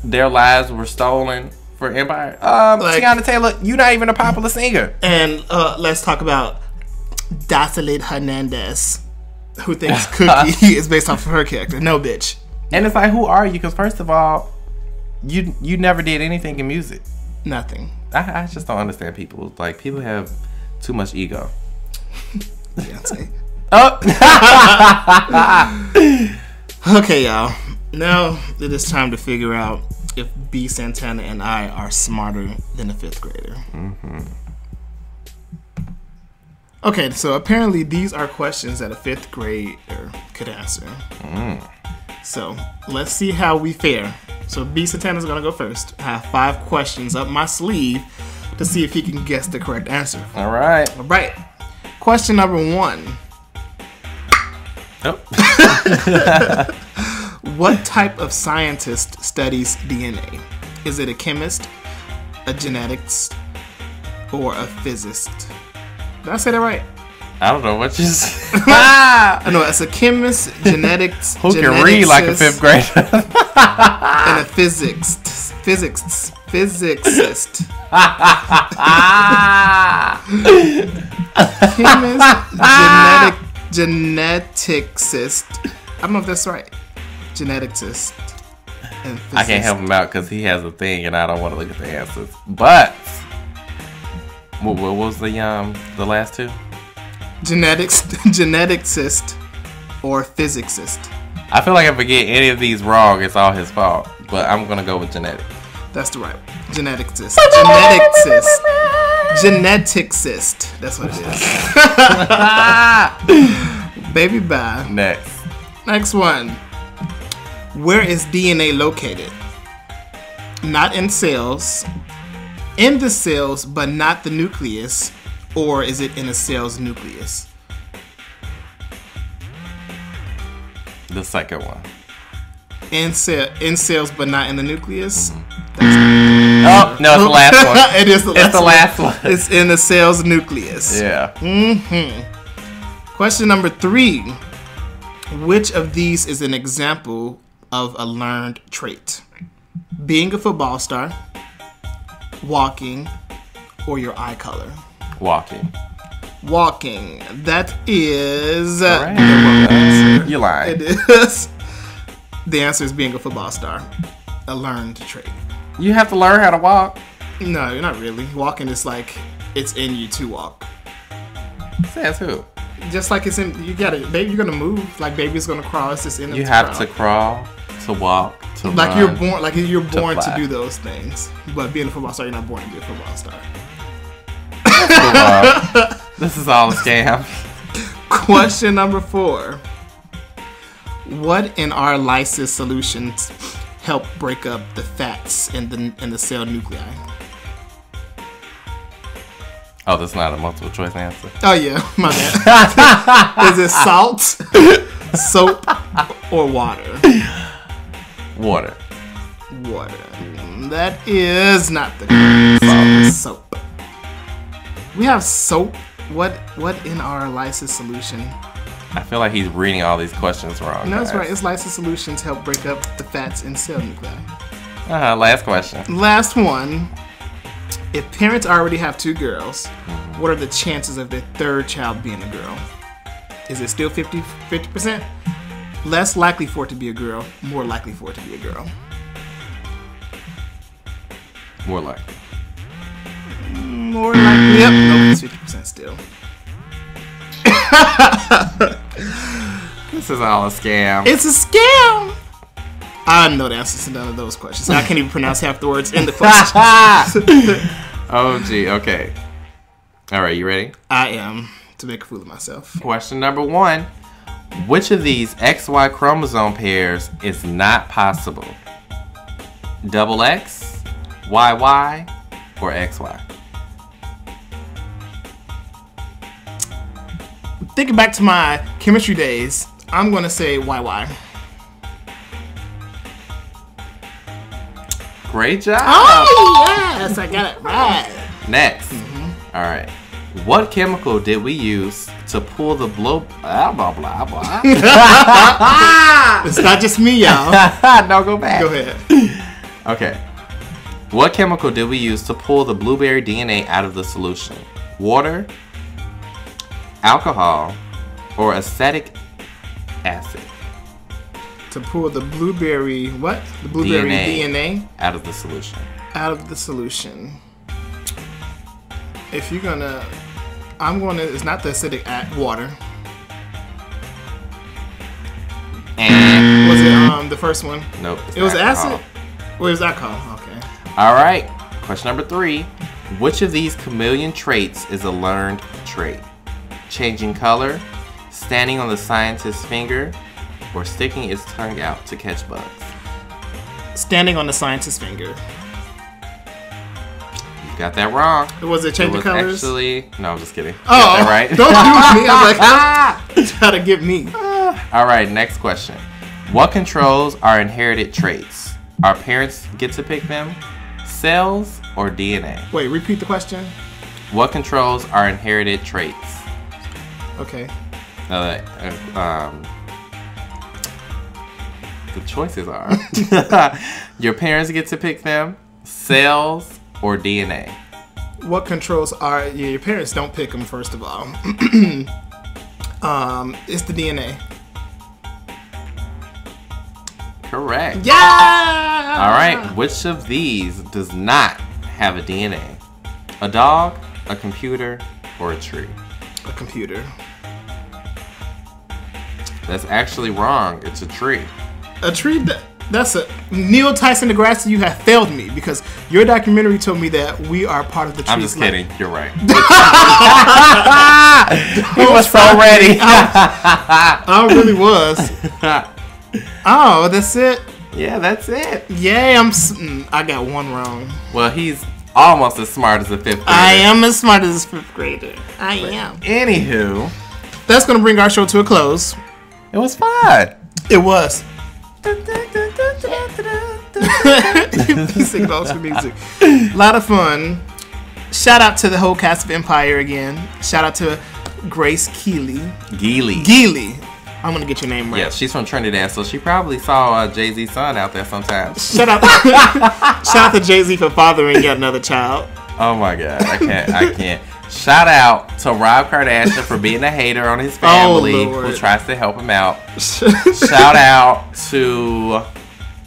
their lives were stolen for Empire. Tiana Taylor, you're not even a popular singer. And let's talk about Dacelit Hernandez, who thinks Cookie is based off of her character. No, bitch. And it's like, who are you? Because first of all, you never did anything in music. Nothing. I just don't understand people. Like, people have too much ego. Beyonce. Oh. Okay, y'all. Now it is time to figure out if B. Santana and I are smarter than a 5th grader. Mm-hmm. Okay, so apparently these are questions that a 5th grader could answer. So let's see how we fare. So B. Santana's gonna go first. I have 5 questions up my sleeve to see if he can guess the correct answer. All right. Question number 1. Oh. What type of scientist studies DNA? Is it a chemist, a genetist, or a physicist? Did I say that right? I don't know what you said. I know it's a chemist, genetics. Who can read like a 5th grader? And a physicist. Chemist, geneticist. I don't know if that's right. Geneticist. And I can't help him out because he has a thing and I don't want to look at the answers. But what was the last 2? Geneticist or physicist. I feel like if I get any of these wrong, it's all his fault. But I'm gonna go with genetic. That's the right one. Geneticist. Geneticist. Geneticist. That's what it is. Baby bye. Next one. Where is DNA located? Not in cells. In the cells, but not the nucleus. Or is it in a cell's nucleus? The second one. In cells, but not in the nucleus. Oh no, it's the last one. It is the last one. It's in the cell's nucleus. Yeah. Question number 3. Which of these is an example of a learned trait? Being a football star, walking, or your eye color? Walking. That is the wrong answer. You lied. It is. The answer is being a football star. A learned trait. You have to learn how to walk. No, you're not really. Walking is like it's in you to walk. Says who? Just like it's in you. Gotta, baby. You're gonna move. Like baby's gonna crawl. It's just in. You have to crawl, to walk, to like run, you're born. Like you're born to fly. do those things. But being a football star, you're not born to be a football star. This is all a scam. Question number 4. What in our lysis solutions help break up the fats in the cell nuclei? Oh, that's not a multiple choice answer. Oh yeah, my bad. Is it salt, soap, or water? Water. That is not the correct answer. Soap. We have soap. What in our lysis solution? I feel like he's reading all these questions wrong. No, that's right. It's lysis solutions help break up the fats in cell nuclei. Last question. Last one. If parents already have 2 girls, what are the chances of their third child being a girl? Is it still 50%? Less likely for it to be a girl, more likely for it to be a girl. More likely. More likely. Yep. Nope, it's 50% still. This is all a scam. It's a scam. I know the answers to none of those questions. I can't even pronounce half the words in the question. Oh, gee. Okay. All right. You ready? I am, to make a fool of myself. Question number 1. Which of these XY chromosome pairs is not possible? XX, YY, or XY? Thinking back to my chemistry days, I'm going to say YY. Great job. Oh, yes, I got it right. Next. All right. What chemical did we use to pull the blah blah blah blah? It's not just me, y'all. No, go back. Go ahead. Okay. What chemical did we use to pull the blueberry DNA out of the solution? Water, alcohol, or acetic acid? To pull the blueberry, what? The blueberry DNA out of the solution. Out of the solution. If you're gonna, it's not the acidic water. And was it the first one? Nope. It was acid? Well, it was alcohol. Okay. All right. Question number 3. Which of these chameleon traits is a learned trait? Changing color, standing on the scientist's finger, or sticking its tongue out to catch bugs? Standing on the scientist's finger. You got that wrong. Was it changing colors? Actually, no, I'm just kidding. Oh, got that right. Don't do me. I was like, try to get me. All right, next question. What controls our inherited traits? Our parents get to pick them? Cells or DNA? Wait, repeat the question. What controls our inherited traits? Okay. The choices are your parents get to pick them, cells, or DNA. What controls are your parents don't pick them, first of all. It's the DNA. Correct. Yeah! All right. Which of these does not have a DNA? A dog, a computer, or a tree? A computer. That's actually wrong. It's a tree. A tree? That's it. Neil Tyson deGrasse, you have failed me because your documentary told me that we are part of the tree's I'm just life. kidding. You're right. He was so ready. I really was. Oh, that's it. Yeah, that's it. Yay, I got one wrong. Well, he's almost as smart as a 5th grader. I am as smart as a 5th grader. I am. Anywho, that's going to bring our show to a close. It was fun. It was. Singing all the music. A lot of fun. Shout out to the whole cast of Empire again. Shout out to Grace Geely. I'm gonna get your name right. Yeah, she's from Trinidad, so she probably saw Jay-Z's son out there sometimes. Shout out to Jay-Z for fathering yet another child. Oh my God, I can't. Shout out to Rob Kardashian for being a hater on his family who tries to help him out. Shout out to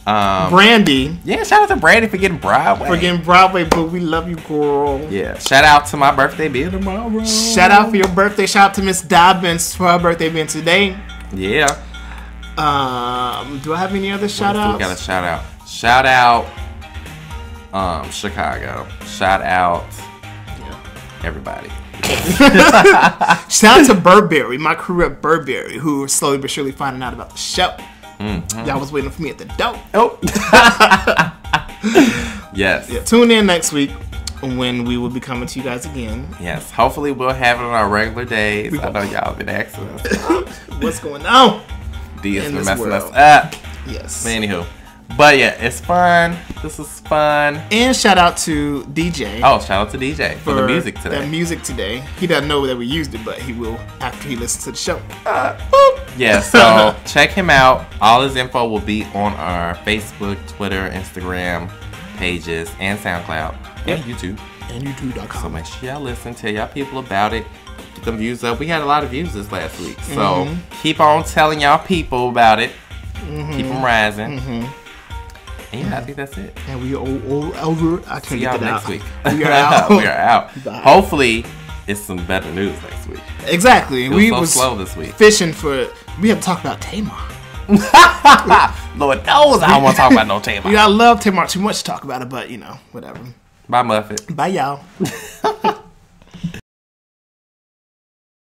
Brandy. Yeah, shout out to Brandy for getting Broadway. But we love you, girl. Yeah. Shout out to my birthday being tomorrow. Shout out for your birthday. Shout out to Miss Dobbins for her birthday being today. Yeah. Do I have any other shout outs? We got a shout out. Shout out Chicago. Shout out everybody. Shout out to Burberry, my crew at Burberry, who are slowly but surely finding out about the show. Mm-hmm. Y'all was waiting for me at the door. Oh. Yes. Yeah, tune in next week when we will be coming to you guys again. Yes. Hopefully we'll have it on our regular days. I know y'all been asking us. What's going on? D has been messing us up. Yes. But anywho. But yeah, it's fun. This is fun. And shout out to DiiJai. Oh, shout out to DiiJai for the music today. That music today. He doesn't know that we used it, but he will after he listens to the show. Yeah, so check him out. All his info will be on our Facebook, Twitter, Instagram pages, and SoundCloud, and YouTube. And YouTube.com. So make sure y'all listen, tell y'all people about it. Get them views up. We had a lot of views this last week. So keep on telling y'all people about it. Keep them rising. And yeah, I think that's it. And we are over. I can't see y'all next week. We are out. We are out. Bye. Hopefully, it's some better news next week. Exactly. We was slow this week. Fishing for. We have to talk about Tamar. Lord knows I don't want to talk about no Tamar. I love Tamar too much to talk about it, but whatever. Bye, Muffet. Bye, y'all.